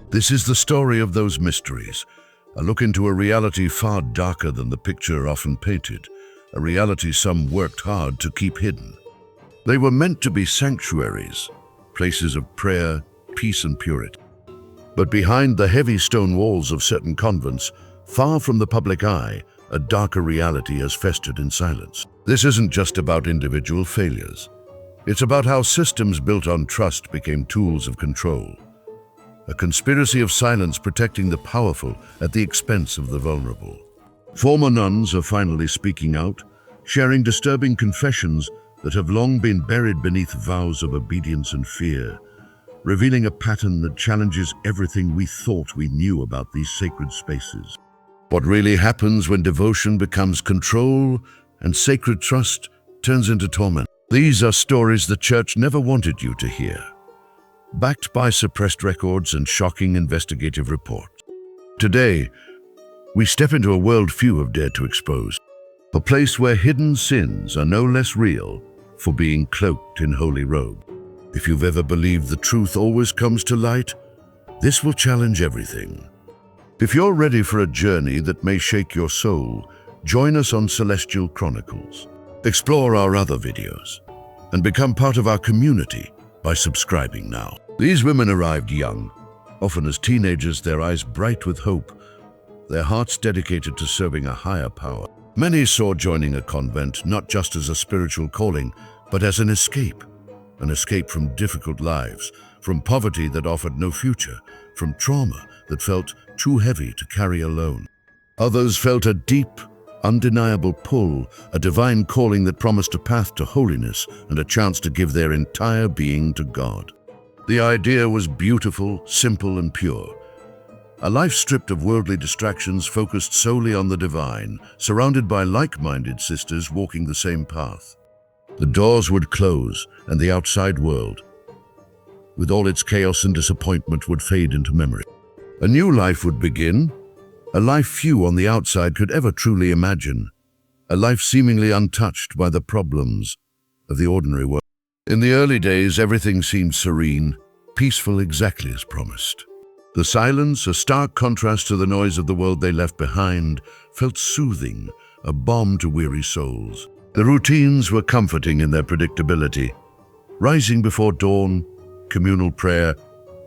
This is the story of those mysteries, a look into a reality far darker than the picture often painted, a reality some worked hard to keep hidden. They were meant to be sanctuaries, places of prayer, peace and purity. But behind the heavy stone walls of certain convents, far from the public eye, a darker reality has festered in silence. This isn't just about individual failures. It's about how systems built on trust became tools of control. A conspiracy of silence protecting the powerful at the expense of the vulnerable. Former nuns are finally speaking out, sharing disturbing confessions that have long been buried beneath vows of obedience and fear, revealing a pattern that challenges everything we thought we knew about these sacred spaces. What really happens when devotion becomes control and sacred trust turns into torment? These are stories the church never wanted you to hear, backed by suppressed records and shocking investigative reports. Today, we step into a world few have dared to expose, a place where hidden sins are no less real for being cloaked in holy robe. If you've ever believed the truth always comes to light, this will challenge everything. If you're ready for a journey that may shake your soul, join us on Celestial Chronicles. Explore our other videos and become part of our community by subscribing now. These women arrived young, often as teenagers, their eyes bright with hope, their hearts dedicated to serving a higher power. Many saw joining a convent not just as a spiritual calling, but as an escape from difficult lives, from poverty that offered no future, from trauma that felt too heavy to carry alone. Others felt a deep, undeniable pull, a divine calling that promised a path to holiness and a chance to give their entire being to God. The idea was beautiful, simple, and pure. A life stripped of worldly distractions, focused solely on the divine, surrounded by like-minded sisters walking the same path. The doors would close, and the outside world, with all its chaos and disappointment, would fade into memory. A new life would begin, a life few on the outside could ever truly imagine, a life seemingly untouched by the problems of the ordinary world. In the early days, everything seemed serene, peaceful, exactly as promised. The silence, a stark contrast to the noise of the world they left behind, felt soothing, a balm to weary souls. The routines were comforting in their predictability. Rising before dawn, communal prayer,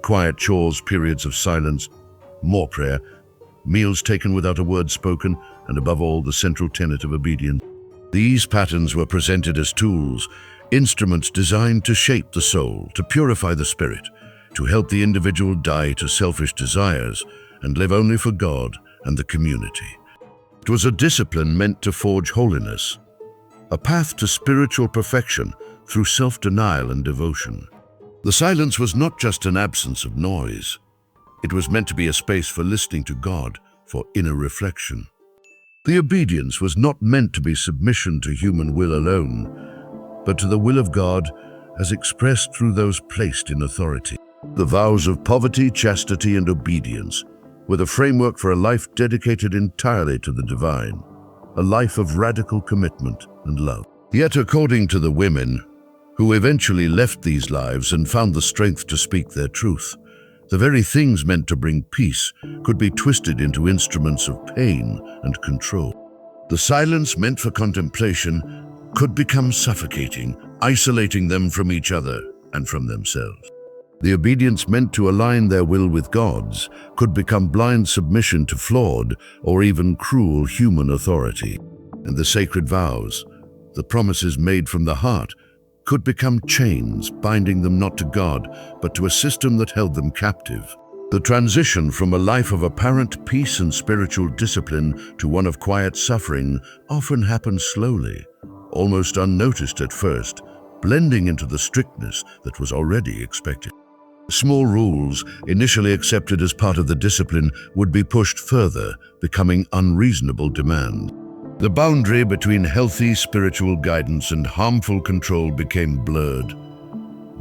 quiet chores, periods of silence, more prayer, meals taken without a word spoken, and above all, the central tenet of obedience. These patterns were presented as tools, instruments designed to shape the soul, to purify the spirit, to help the individual die to selfish desires and live only for God and the community. It was a discipline meant to forge holiness, a path to spiritual perfection through self-denial and devotion. The silence was not just an absence of noise. It was meant to be a space for listening to God, for inner reflection. The obedience was not meant to be submission to human will alone, but to the will of God as expressed through those placed in authority. The vows of poverty, chastity, and obedience were the framework for a life dedicated entirely to the divine, a life of radical commitment and love. Yet, according to the women, who eventually left these lives and found the strength to speak their truth, the very things meant to bring peace could be twisted into instruments of pain and control. The silence meant for contemplation could become suffocating, isolating them from each other and from themselves. The obedience meant to align their will with God's could become blind submission to flawed or even cruel human authority. And the sacred vows, the promises made from the heart, could become chains, binding them not to God, but to a system that held them captive. The transition from a life of apparent peace and spiritual discipline to one of quiet suffering often happened slowly, almost unnoticed at first, blending into the strictness that was already expected. Small rules, initially accepted as part of the discipline, would be pushed further, becoming unreasonable demand. The boundary between healthy spiritual guidance and harmful control became blurred,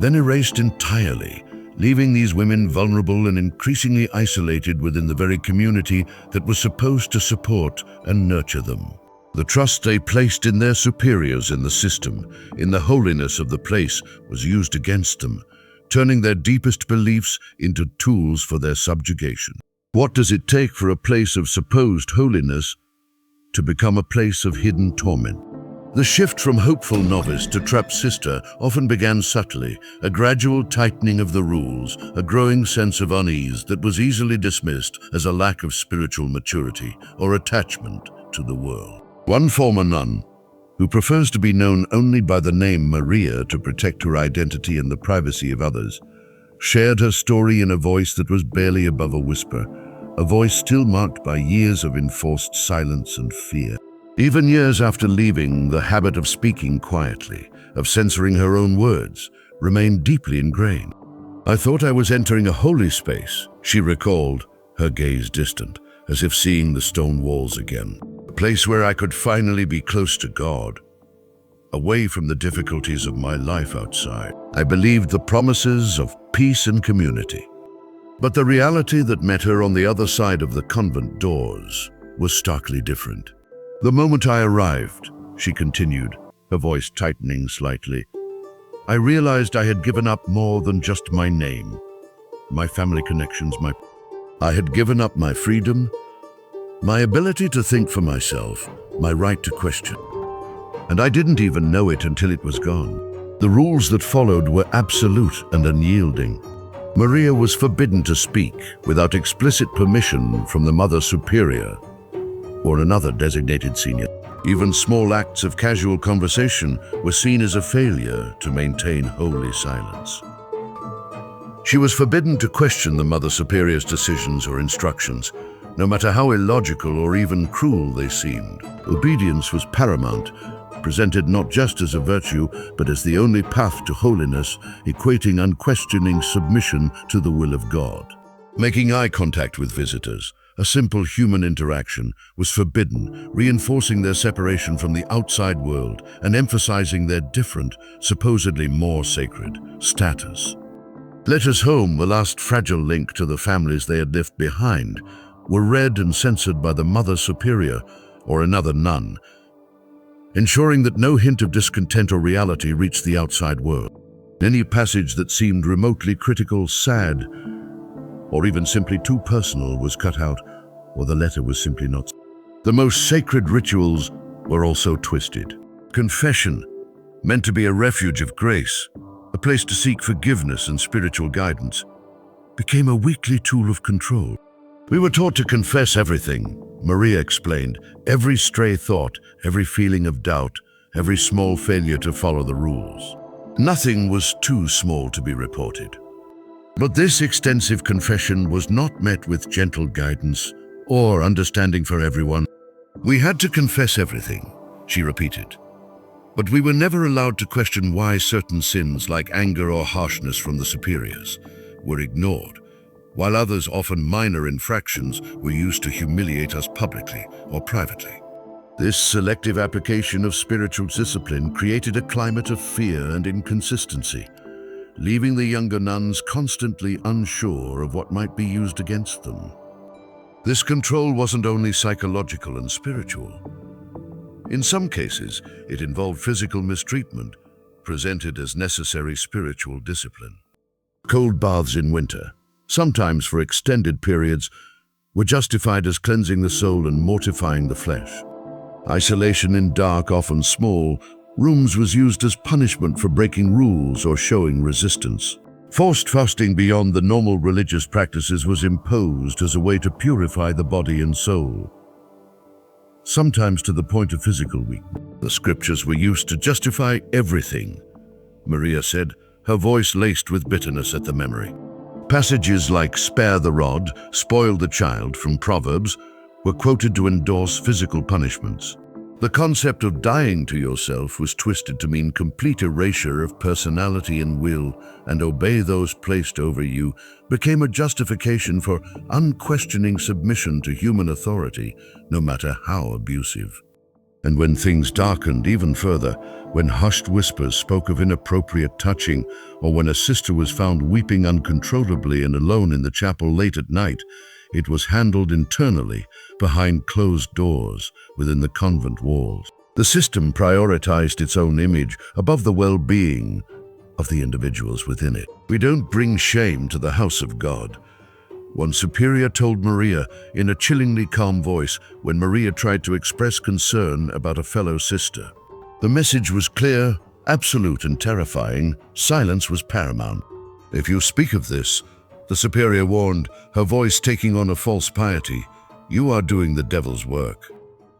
then erased entirely, leaving these women vulnerable and increasingly isolated within the very community that was supposed to support and nurture them. The trust they placed in their superiors in the system, in the holiness of the place, was used against them, turning their deepest beliefs into tools for their subjugation. What does it take for a place of supposed holiness to become a place of hidden torment? The shift from hopeful novice to trapped sister often began subtly, a gradual tightening of the rules, a growing sense of unease that was easily dismissed as a lack of spiritual maturity or attachment to the world. One former nun, who prefers to be known only by the name Maria to protect her identity and the privacy of others, shared her story in a voice that was barely above a whisper, a voice still marked by years of enforced silence and fear. Even years after leaving, the habit of speaking quietly, of censoring her own words, remained deeply ingrained. I thought I was entering a holy space, she recalled, her gaze distant, as if seeing the stone walls again. A place where I could finally be close to God, away from the difficulties of my life outside. I believed the promises of peace and community. But the reality that met her on the other side of the convent doors was starkly different. The moment I arrived, she continued, her voice tightening slightly, I realized I had given up more than just my name, my family connections, I had given up my freedom, my ability to think for myself, my right to question. And I didn't even know it until it was gone. The rules that followed were absolute and unyielding. Maria was forbidden to speak without explicit permission from the Mother Superior or another designated senior. Even small acts of casual conversation were seen as a failure to maintain holy silence. She was forbidden to question the Mother Superior's decisions or instructions, no matter how illogical or even cruel they seemed. Obedience was paramount, presented not just as a virtue, but as the only path to holiness, equating unquestioning submission to the will of God. Making eye contact with visitors, a simple human interaction, was forbidden, reinforcing their separation from the outside world and emphasizing their different, supposedly more sacred, status. Letters home, the last fragile link to the families they had left behind, were read and censored by the Mother Superior or another nun, ensuring that no hint of discontent or reality reached the outside world. Any passage that seemed remotely critical, sad, or even simply too personal was cut out, or the letter was simply not. The most sacred rituals were also twisted. Confession, meant to be a refuge of grace, a place to seek forgiveness and spiritual guidance, became a weekly tool of control. We were taught to confess everything, Maria explained, every stray thought, every feeling of doubt, every small failure to follow the rules. Nothing was too small to be reported. But this extensive confession was not met with gentle guidance or understanding for everyone. We had to confess everything, she repeated. But we were never allowed to question why certain sins, like anger or harshness from the superiors, were ignored, while others, often minor infractions, were used to humiliate us publicly or privately. This selective application of spiritual discipline created a climate of fear and inconsistency, leaving the younger nuns constantly unsure of what might be used against them. This control wasn't only psychological and spiritual. In some cases, it involved physical mistreatment, presented as necessary spiritual discipline. Cold baths in winter, sometimes for extended periods, were justified as cleansing the soul and mortifying the flesh. Isolation in dark, often small, rooms was used as punishment for breaking rules or showing resistance. Forced fasting beyond the normal religious practices was imposed as a way to purify the body and soul, sometimes to the point of physical weakness. The scriptures were used to justify everything, Maria said, her voice laced with bitterness at the memory. Passages like "spare the rod, spoil the child" from Proverbs were quoted to endorse physical punishments. The concept of dying to yourself was twisted to mean complete erasure of personality and will, and obey those placed over you became a justification for unquestioning submission to human authority, no matter how abusive. And when things darkened even further, when hushed whispers spoke of inappropriate touching, or when a sister was found weeping uncontrollably and alone in the chapel late at night, it was handled internally, behind closed doors, within the convent walls. The system prioritized its own image above the well-being of the individuals within it. We don't bring shame to the house of God, one superior told Maria in a chillingly calm voice when Maria tried to express concern about a fellow sister. The message was clear, absolute, and terrifying. Silence was paramount. If you speak of this, the superior warned, her voice taking on a false piety, you are doing the devil's work.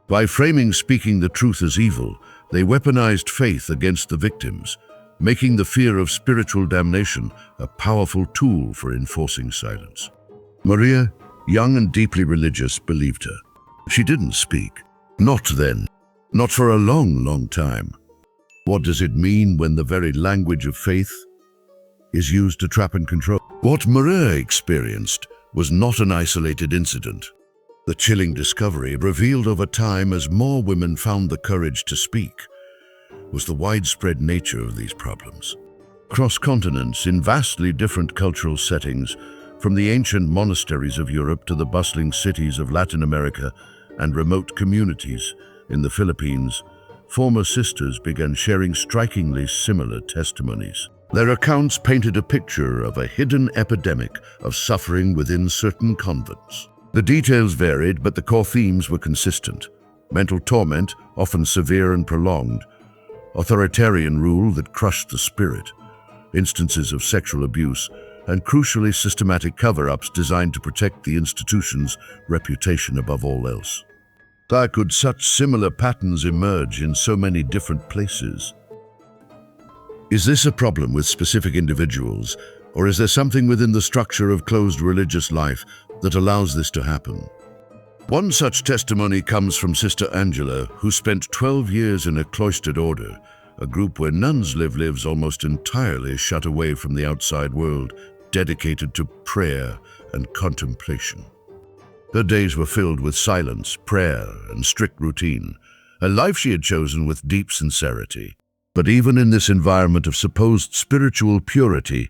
By framing speaking the truth as evil, they weaponized faith against the victims, making the fear of spiritual damnation a powerful tool for enforcing silence. Maria, young and deeply religious, believed her. She didn't speak. Not then. Not for a long, long time. What does it mean when the very language of faith is used to trap and control? What Maria experienced was not an isolated incident. The chilling discovery, revealed over time as more women found the courage to speak, was the widespread nature of these problems. Across continents, in vastly different cultural settings, from the ancient monasteries of Europe to the bustling cities of Latin America and remote communities in the Philippines, former sisters began sharing strikingly similar testimonies. Their accounts painted a picture of a hidden epidemic of suffering within certain convents. The details varied, but the core themes were consistent. Mental torment, often severe and prolonged, authoritarian rule that crushed the spirit, instances of sexual abuse, and crucially systematic cover-ups designed to protect the institution's reputation above all else. How could such similar patterns emerge in so many different places? Is this a problem with specific individuals, or is there something within the structure of closed religious life that allows this to happen? One such testimony comes from Sister Angela, who spent 12 years in a cloistered order, a group where nuns live lives almost entirely shut away from the outside world, dedicated to prayer and contemplation. Her days were filled with silence, prayer, and strict routine, a life she had chosen with deep sincerity. But even in this environment of supposed spiritual purity,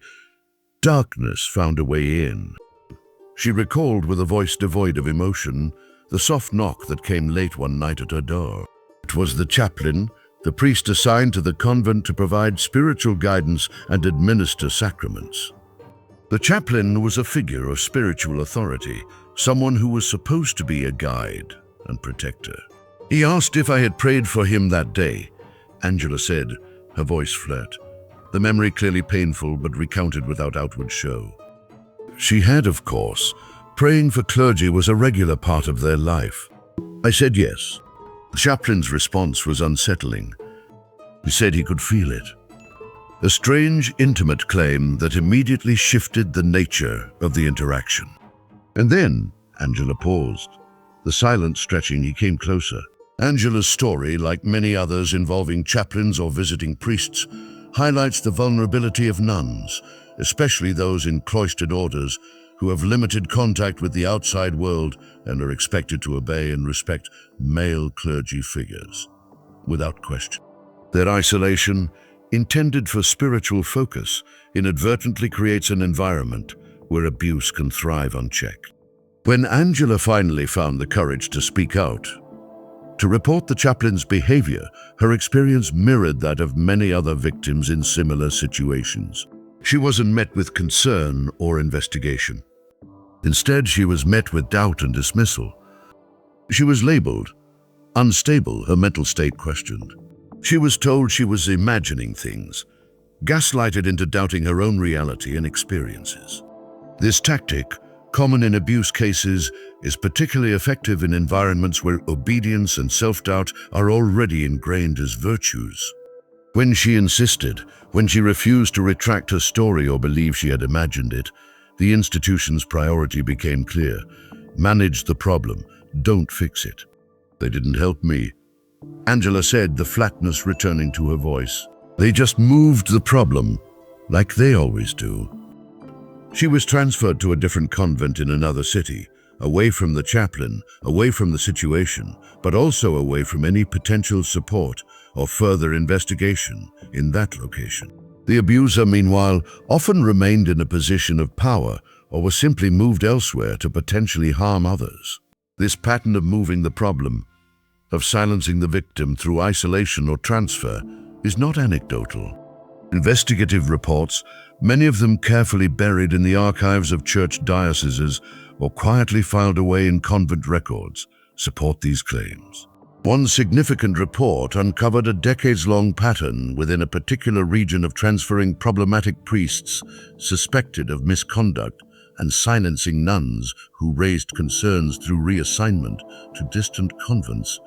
darkness found a way in. She recalled with a voice devoid of emotion the soft knock that came late one night at her door. It was the chaplain, the priest assigned to the convent to provide spiritual guidance and administer sacraments. The chaplain was a figure of spiritual authority, someone who was supposed to be a guide and protector. He asked if I had prayed for him that day. Angela said, her voice flat, the memory clearly painful but recounted without outward show. She had, of course. Praying for clergy was a regular part of their life. I said yes. The chaplain's response was unsettling. He said he could feel it. A strange, intimate claim that immediately shifted the nature of the interaction. And then, Angela paused. The silence stretching, he came closer. Angela's story, like many others involving chaplains or visiting priests, highlights the vulnerability of nuns, especially those in cloistered orders who have limited contact with the outside world and are expected to obey and respect male clergy figures. Without question. Their isolation, intended for spiritual focus, inadvertently creates an environment where abuse can thrive unchecked. When Angela finally found the courage to speak out, to report the chaplain's behavior, her experience mirrored that of many other victims in similar situations. She wasn't met with concern or investigation. Instead, she was met with doubt and dismissal. She was labeled unstable, her mental state questioned. She was told she was imagining things, gaslighted into doubting her own reality and experiences. This tactic, common in abuse cases, is particularly effective in environments where obedience and self-doubt are already ingrained as virtues. When she insisted, when she refused to retract her story or believe she had imagined it, the institution's priority became clear. Manage the problem, don't fix it. They didn't help me, Angela said, the flatness returning to her voice. They just moved the problem, like they always do. She was transferred to a different convent in another city, away from the chaplain, away from the situation, but also away from any potential support or further investigation in that location. The abuser, meanwhile, often remained in a position of power or was simply moved elsewhere to potentially harm others. This pattern of moving the problem, of silencing the victim through isolation or transfer, is not anecdotal. Investigative reports, many of them carefully buried in the archives of church dioceses or quietly filed away in convent records, support these claims. One significant report uncovered a decades-long pattern within a particular region of transferring problematic priests suspected of misconduct and silencing nuns who raised concerns through reassignment to distant convents.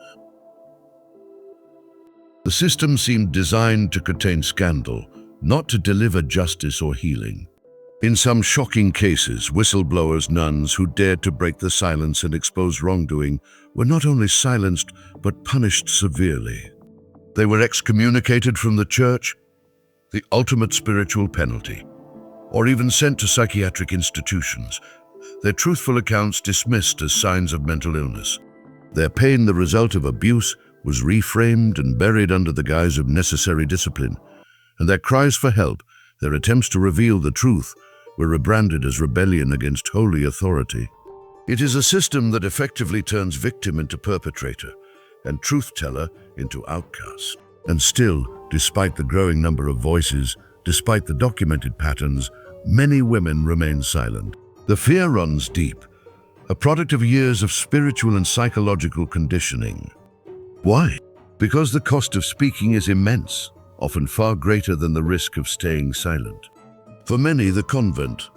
The system seemed designed to contain scandal, not to deliver justice or healing. In some shocking cases, whistleblowers, nuns who dared to break the silence and expose wrongdoing were not only silenced, but punished severely. They were excommunicated from the church, the ultimate spiritual penalty, or even sent to psychiatric institutions, their truthful accounts dismissed as signs of mental illness. Their pain, the result of abuse, was reframed and buried under the guise of necessary discipline, and their cries for help, their attempts to reveal the truth, were rebranded as rebellion against holy authority. It is a system that effectively turns victim into perpetrator and truth-teller into outcast. And still, despite the growing number of voices, despite the documented patterns, many women remain silent. The fear runs deep, a product of years of spiritual and psychological conditioning. Why? Because the cost of speaking is immense, often far greater than the risk of staying silent. For many, the convent,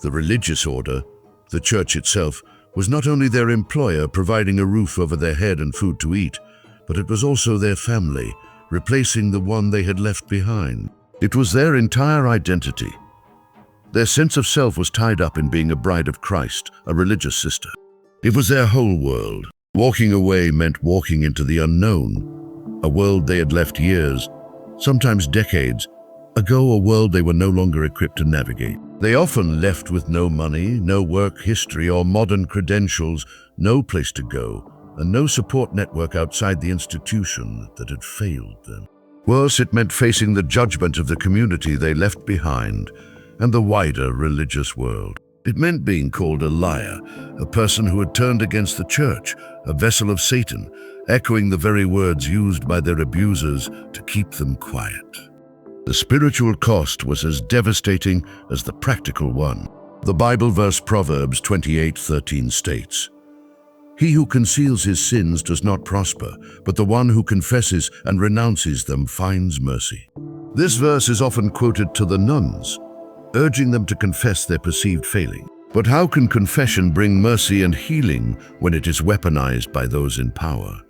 the religious order, the church itself, was not only their employer providing a roof over their head and food to eat, but it was also their family, replacing the one they had left behind. It was their entire identity. Their sense of self was tied up in being a bride of Christ, a religious sister. It was their whole world. Walking away meant walking into the unknown, a world they had left years, sometimes decades, ago, a world they were no longer equipped to navigate. They often left with no money, no work history or modern credentials, no place to go, and no support network outside the institution that had failed them. Worse, it meant facing the judgment of the community they left behind and the wider religious world. It meant being called a liar, a person who had turned against the church, a vessel of Satan, echoing the very words used by their abusers to keep them quiet. The spiritual cost was as devastating as the practical one. The Bible verse Proverbs 28:13 states, "He who conceals his sins does not prosper, but the one who confesses and renounces them finds mercy." This verse is often quoted to the nuns, urging them to confess their perceived failing. But how can confession bring mercy and healing when it is weaponized by those in power,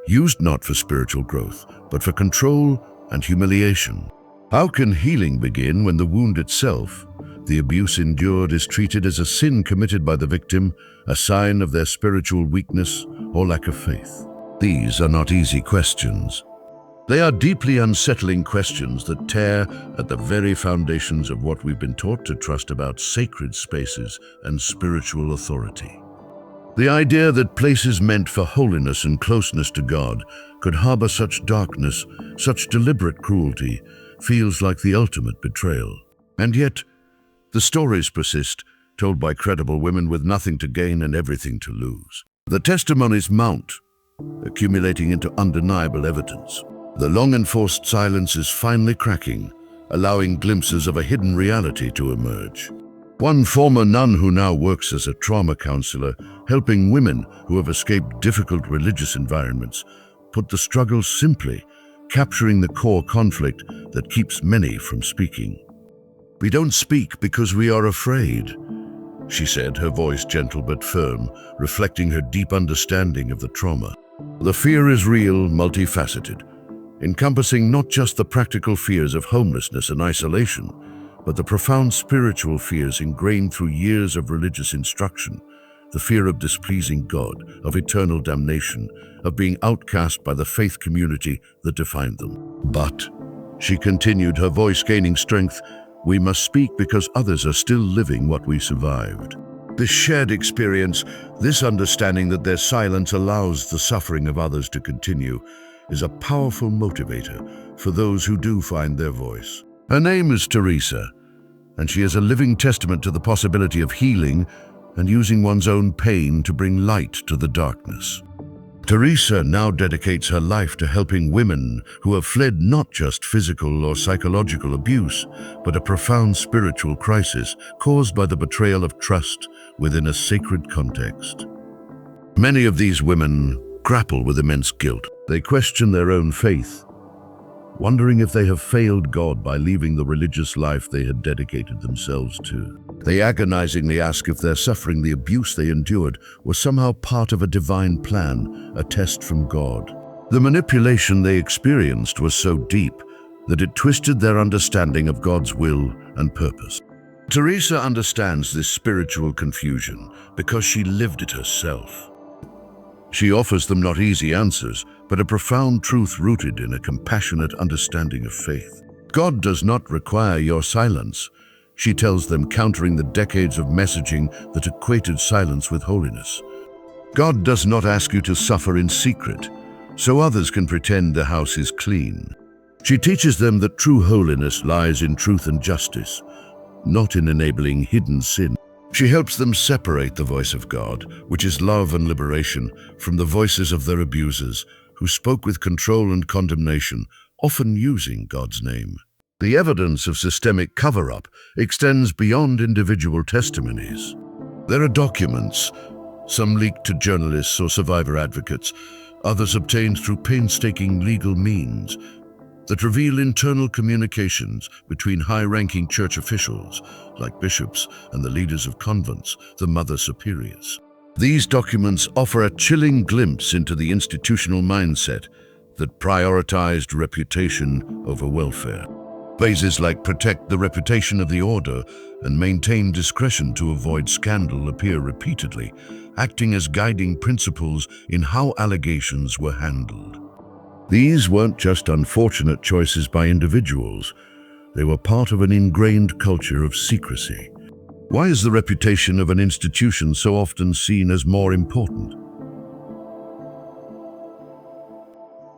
used not for spiritual growth, but for control and humiliation? How can healing begin when the wound itself, the abuse endured, is treated as a sin committed by the victim, a sign of their spiritual weakness or lack of faith? These are not easy questions. They are deeply unsettling questions that tear at the very foundations of what we've been taught to trust about sacred spaces and spiritual authority. The idea that places meant for holiness and closeness to God could harbor such darkness, such deliberate cruelty, feels like the ultimate betrayal. And yet, the stories persist, told by credible women with nothing to gain and everything to lose. The testimonies mount, accumulating into undeniable evidence. The long-enforced silence is finally cracking, allowing glimpses of a hidden reality to emerge. One former nun who now works as a trauma counselor, helping women who have escaped difficult religious environments, put the struggle simply, capturing the core conflict that keeps many from speaking. "We don't speak because we are afraid," she said, her voice gentle but firm, reflecting her deep understanding of the trauma. The fear is real, multifaceted, encompassing not just the practical fears of homelessness and isolation, but the profound spiritual fears ingrained through years of religious instruction, the fear of displeasing God, of eternal damnation, of being outcast by the faith community that defined them. "But," she continued, her voice gaining strength, "we must speak because others are still living what we survived." This shared experience, this understanding that their silence allows the suffering of others to continue, is a powerful motivator for those who do find their voice. Her name is Teresa, and she is a living testament to the possibility of healing and using one's own pain to bring light to the darkness. Teresa now dedicates her life to helping women who have fled not just physical or psychological abuse, but a profound spiritual crisis caused by the betrayal of trust within a sacred context. Many of these women grapple with immense guilt. They question their own faith, wondering if they have failed God by leaving the religious life they had dedicated themselves to. They agonizingly ask if their suffering, the abuse they endured, was somehow part of a divine plan, a test from God. The manipulation they experienced was so deep that it twisted their understanding of God's will and purpose. Teresa understands this spiritual confusion because she lived it herself. She offers them not easy answers, but a profound truth rooted in a compassionate understanding of faith. God does not require your silence, she tells them, countering the decades of messaging that equated silence with holiness. God does not ask you to suffer in secret, so others can pretend the house is clean. She teaches them that true holiness lies in truth and justice, not in enabling hidden sin. She helps them separate the voice of God, which is love and liberation, from the voices of their abusers, who spoke with control and condemnation, often using God's name. The evidence of systemic cover-up extends beyond individual testimonies. There are documents, some leaked to journalists or survivor advocates, others obtained through painstaking legal means, that reveal internal communications between high-ranking church officials, like bishops and the leaders of convents, the mother superiors. These documents offer a chilling glimpse into the institutional mindset that prioritized reputation over welfare. Phrases like protect the reputation of the order and maintain discretion to avoid scandal appear repeatedly, acting as guiding principles in how allegations were handled. These weren't just unfortunate choices by individuals. They were part of an ingrained culture of secrecy. Why is the reputation of an institution so often seen as more important?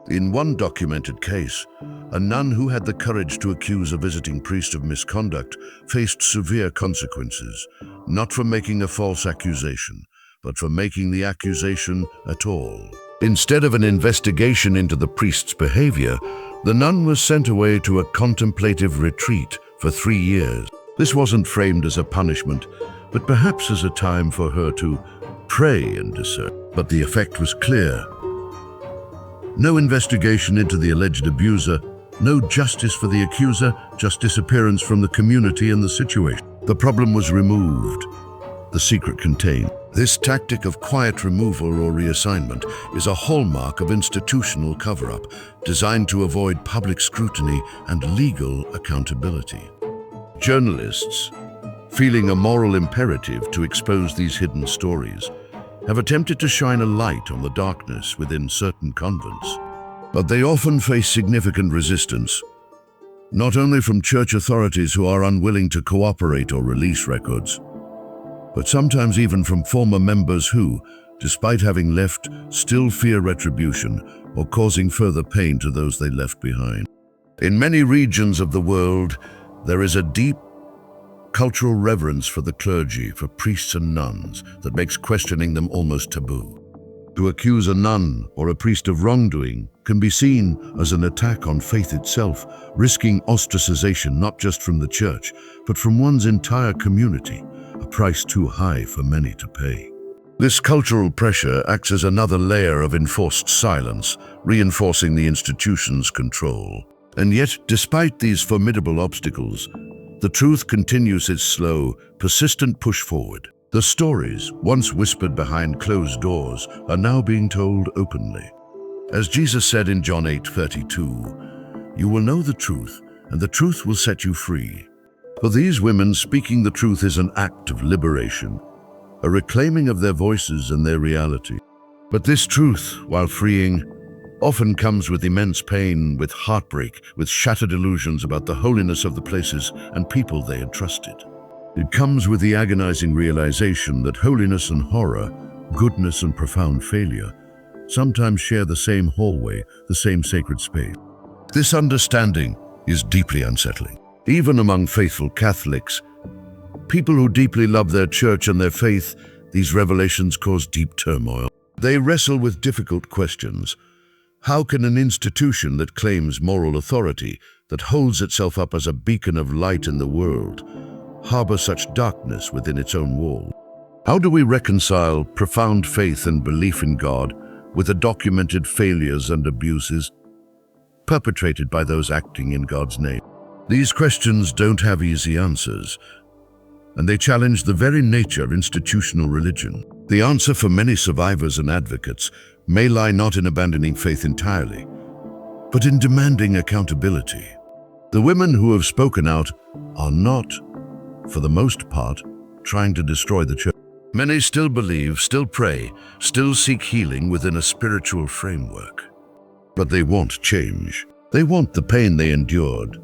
In one documented case, a nun who had the courage to accuse a visiting priest of misconduct faced severe consequences, not for making a false accusation, but for making the accusation at all. Instead of an investigation into the priest's behavior, the nun was sent away to a contemplative retreat for 3 years. This wasn't framed as a punishment, but perhaps as a time for her to pray and discern. But the effect was clear. No investigation into the alleged abuser, no justice for the accuser, just disappearance from the community and the situation. The problem was removed, the secret contained. This tactic of quiet removal or reassignment is a hallmark of institutional cover-up, designed to avoid public scrutiny and legal accountability. Journalists, feeling a moral imperative to expose these hidden stories, have attempted to shine a light on the darkness within certain convents. But they often face significant resistance, not only from church authorities who are unwilling to cooperate or release records, but sometimes even from former members who, despite having left, still fear retribution or causing further pain to those they left behind. In many regions of the world, there is a deep cultural reverence for the clergy, for priests and nuns, that makes questioning them almost taboo. To accuse a nun or a priest of wrongdoing can be seen as an attack on faith itself, risking ostracization not just from the church, but from one's entire community, a price too high for many to pay. This cultural pressure acts as another layer of enforced silence, reinforcing the institution's control. And yet, despite these formidable obstacles, the truth continues its slow, persistent push forward. The stories, once whispered behind closed doors, are now being told openly. As Jesus said in John 8:32, "You will know the truth, and the truth will set you free." For these women, speaking the truth is an act of liberation, a reclaiming of their voices and their reality. But this truth, while freeing, often comes with immense pain, with heartbreak, with shattered illusions about the holiness of the places and people they had trusted. It comes with the agonizing realization that holiness and horror, goodness and profound failure, sometimes share the same hallway, the same sacred space. This understanding is deeply unsettling. Even among faithful Catholics, people who deeply love their church and their faith, these revelations cause deep turmoil. They wrestle with difficult questions. How can an institution that claims moral authority, that holds itself up as a beacon of light in the world, harbor such darkness within its own wall? How do we reconcile profound faith and belief in God with the documented failures and abuses perpetrated by those acting in God's name? These questions don't have easy answers, and they challenge the very nature of institutional religion. The answer for many survivors and advocates may lie not in abandoning faith entirely, but in demanding accountability. The women who have spoken out are not, for the most part, trying to destroy the church. Many still believe, still pray, still seek healing within a spiritual framework. But they want change. They want the pain they endured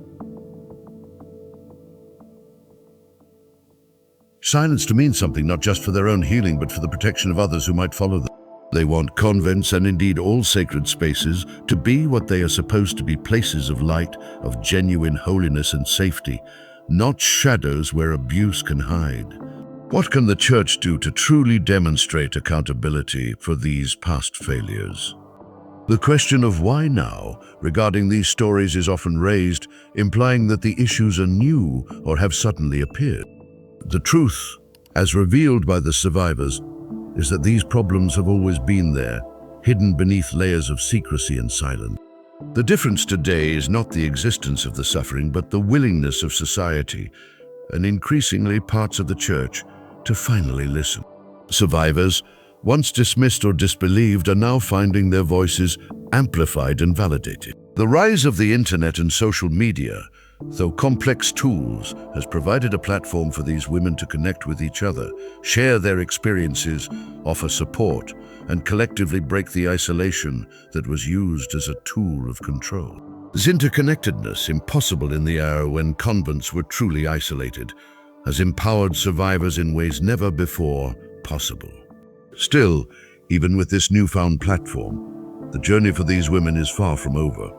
silence to mean something, not just for their own healing, but for the protection of others who might follow them. They want convents and indeed all sacred spaces to be what they are supposed to be, places of light, of genuine holiness and safety, not shadows where abuse can hide. What can the church do to truly demonstrate accountability for these past failures? The question of why now regarding these stories is often raised, implying that the issues are new or have suddenly appeared. The truth, as revealed by the survivors, is that these problems have always been there, hidden beneath layers of secrecy and silence. The difference today is not the existence of the suffering, but the willingness of society, and increasingly parts of the church, to finally listen. Survivors, once dismissed or disbelieved, are now finding their voices amplified and validated. The rise of the internet and social media, though complex tools, has provided a platform for these women to connect with each other, share their experiences, offer support, and collectively break the isolation that was used as a tool of control. This interconnectedness, impossible in the era when convents were truly isolated, has empowered survivors in ways never before possible. Still, even with this newfound platform, the journey for these women is far from over.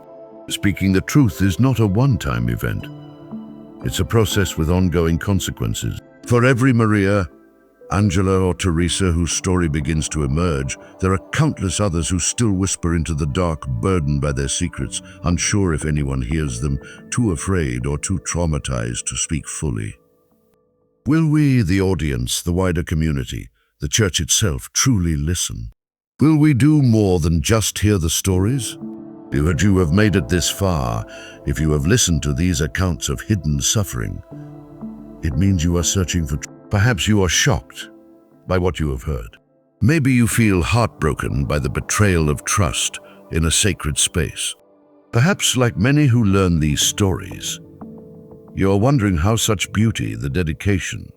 Speaking the truth is not a one-time event. It's a process with ongoing consequences. For every Maria, Angela, or Teresa whose story begins to emerge, there are countless others who still whisper into the dark, burdened by their secrets, unsure if anyone hears them, too afraid or too traumatized to speak fully. Will we, the audience, the wider community, the church itself, truly listen? Will we do more than just hear the stories? If you have made it this far, if you have listened to these accounts of hidden suffering, it means you are searching for truth. Perhaps you are shocked by what you have heard. Maybe you feel heartbroken by the betrayal of trust in a sacred space. Perhaps, like many who learn these stories, you are wondering how such beauty, the dedication,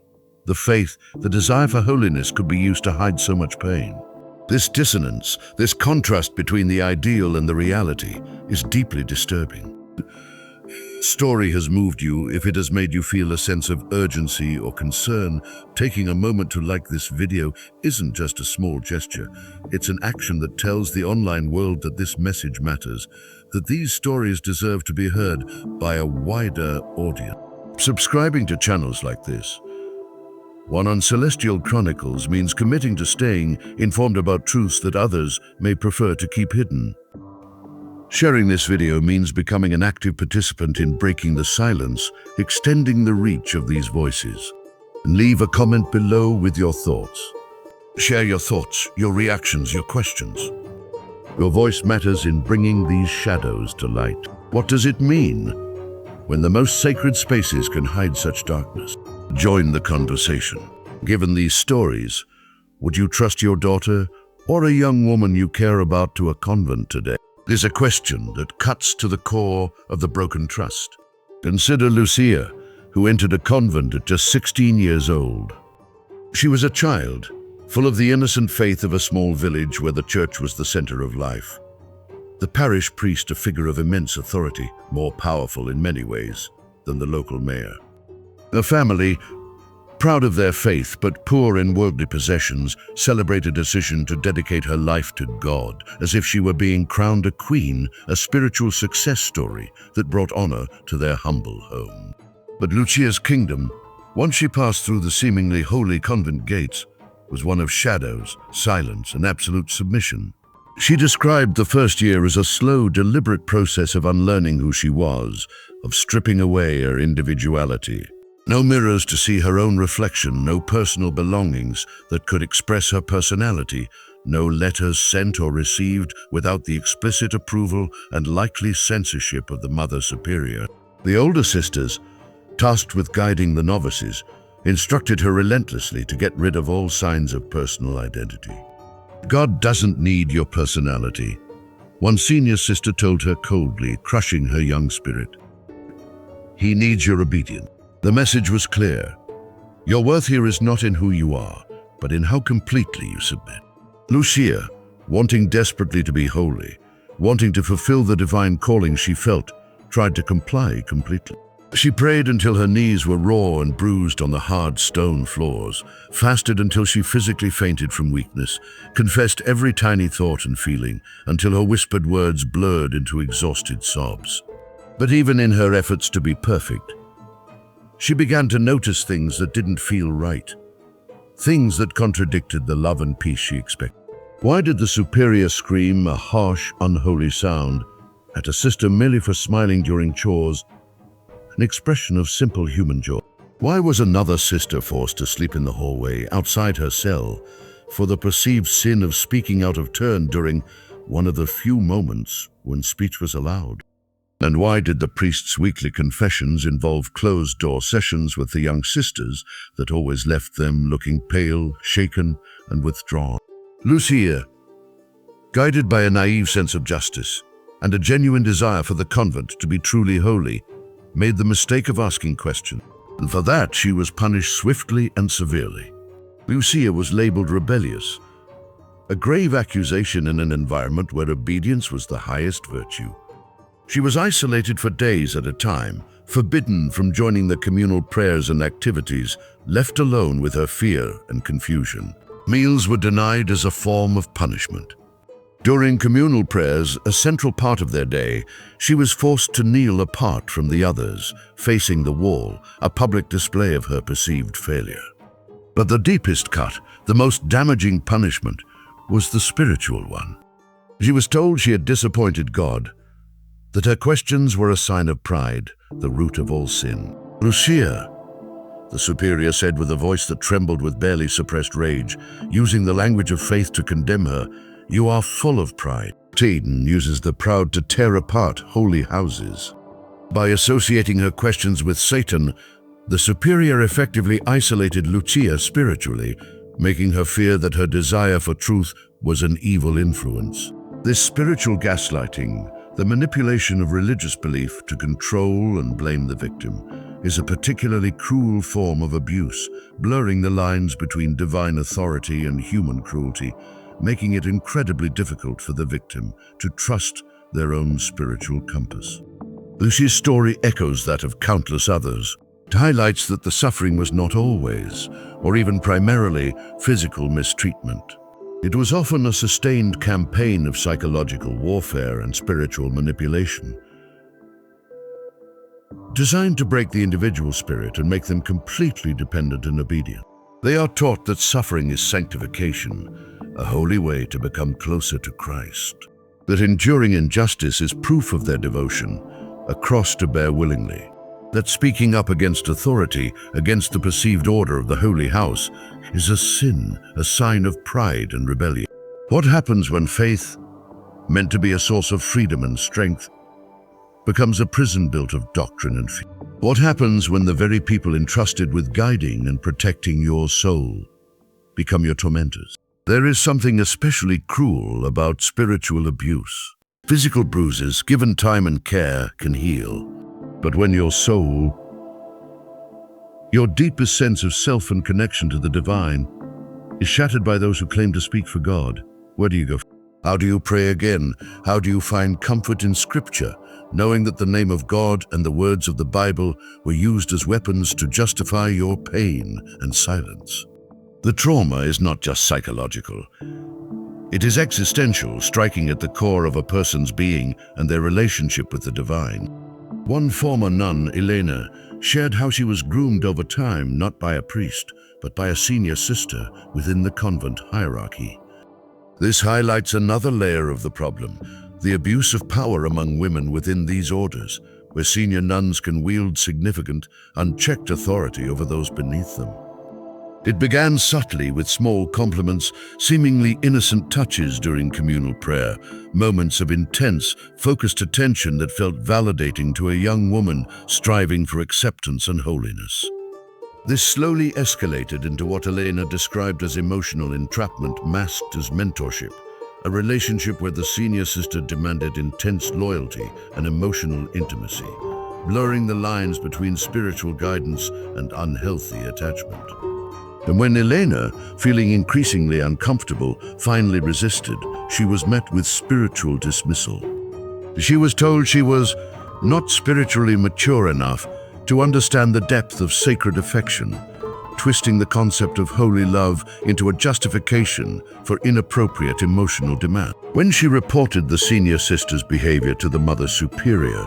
the faith, the desire for holiness could be used to hide so much pain. This dissonance, this contrast between the ideal and the reality, is deeply disturbing. Story has moved you, if it has made you feel a sense of urgency or concern, taking a moment to like this video isn't just a small gesture. It's an action that tells the online world that this message matters, that these stories deserve to be heard by a wider audience. Subscribing to channels like this, one on Celestial Chronicles, means committing to staying informed about truths that others may prefer to keep hidden. Sharing this video means becoming an active participant in breaking the silence, extending the reach of these voices. And leave a comment below with your thoughts. Share your thoughts, your reactions, your questions. Your voice matters in bringing these shadows to light. What does it mean when the most sacred spaces can hide such darkness? Join the conversation. Given these stories, would you trust your daughter or a young woman you care about to a convent today? Is a question that cuts to the core of the broken trust. Consider Lucia, who entered a convent at just 16 years old. She was a child, full of the innocent faith of a small village where the church was the center of life. The parish priest, a figure of immense authority, more powerful in many ways than the local mayor. The family, proud of their faith but poor in worldly possessions, celebrated a decision to dedicate her life to God, as if she were being crowned a queen, a spiritual success story that brought honor to their humble home. But Lucia's kingdom, once she passed through the seemingly holy convent gates, was one of shadows, silence, and absolute submission. She described the first year as a slow, deliberate process of unlearning who she was, of stripping away her individuality. No mirrors to see her own reflection, no personal belongings that could express her personality, no letters sent or received without the explicit approval and likely censorship of the Mother Superior. The older sisters, tasked with guiding the novices, instructed her relentlessly to get rid of all signs of personal identity. God doesn't need your personality, one senior sister told her coldly, crushing her young spirit. He needs your obedience. The message was clear. Your worth here is not in who you are, but in how completely you submit. Lucia, wanting desperately to be holy, wanting to fulfill the divine calling she felt, tried to comply completely. She prayed until her knees were raw and bruised on the hard stone floors, fasted until she physically fainted from weakness, confessed every tiny thought and feeling until her whispered words blurred into exhausted sobs. But even in her efforts to be perfect, she began to notice things that didn't feel right, things that contradicted the love and peace she expected. Why did the superior scream a harsh, unholy sound at a sister merely for smiling during chores, an expression of simple human joy? Why was another sister forced to sleep in the hallway outside her cell for the perceived sin of speaking out of turn during one of the few moments when speech was allowed? And why did the priest's weekly confessions involve closed-door sessions with the young sisters that always left them looking pale, shaken, and withdrawn? Lucia, guided by a naive sense of justice and a genuine desire for the convent to be truly holy, made the mistake of asking questions, and for that she was punished swiftly and severely. Lucia was labeled rebellious, a grave accusation in an environment where obedience was the highest virtue. She was isolated for days at a time, forbidden from joining the communal prayers and activities, left alone with her fear and confusion. Meals were denied as a form of punishment. During communal prayers, a central part of their day, she was forced to kneel apart from the others, facing the wall, a public display of her perceived failure. But the deepest cut, the most damaging punishment, was the spiritual one. She was told she had disappointed God, that her questions were a sign of pride, the root of all sin. Lucia, the superior said with a voice that trembled with barely suppressed rage, using the language of faith to condemn her, you are full of pride. Satan uses the proud to tear apart holy houses. By associating her questions with Satan, the superior effectively isolated Lucia spiritually, making her fear that her desire for truth was an evil influence. This spiritual gaslighting, the manipulation of religious belief to control and blame the victim, is a particularly cruel form of abuse, blurring the lines between divine authority and human cruelty, making it incredibly difficult for the victim to trust their own spiritual compass. Lucia's story echoes that of countless others. It highlights that the suffering was not always, or even primarily, physical mistreatment. It was often a sustained campaign of psychological warfare and spiritual manipulation, designed to break the individual spirit and make them completely dependent and obedient. They are taught that suffering is sanctification, a holy way to become closer to Christ. That enduring injustice is proof of their devotion, a cross to bear willingly. That speaking up against authority, against the perceived order of the Holy House, is a sin, a sign of pride and rebellion. What happens when faith, meant to be a source of freedom and strength, becomes a prison built of doctrine and fear? What happens when the very people entrusted with guiding and protecting your soul become your tormentors? There is something especially cruel about spiritual abuse. Physical bruises, given time and care, can heal. But when your soul, your deepest sense of self and connection to the divine, is shattered by those who claim to speak for God, where do you go? How do you pray again? How do you find comfort in Scripture, knowing that the name of God and the words of the Bible were used as weapons to justify your pain and silence? The trauma is not just psychological. It is existential, striking at the core of a person's being and their relationship with the divine. One former nun, Elena, shared how she was groomed over time, not by a priest, but by a senior sister within the convent hierarchy. This highlights another layer of the problem, the abuse of power among women within these orders, where senior nuns can wield significant, unchecked authority over those beneath them. It began subtly with small compliments, seemingly innocent touches during communal prayer, moments of intense, focused attention that felt validating to a young woman striving for acceptance and holiness. This slowly escalated into what Elena described as emotional entrapment masked as mentorship, a relationship where the senior sister demanded intense loyalty and emotional intimacy, blurring the lines between spiritual guidance and unhealthy attachment. And when Elena, feeling increasingly uncomfortable, finally resisted, she was met with spiritual dismissal. She was told she was not spiritually mature enough to understand the depth of sacred affection, twisting the concept of holy love into a justification for inappropriate emotional demand. When she reported the senior sister's behavior to the Mother Superior,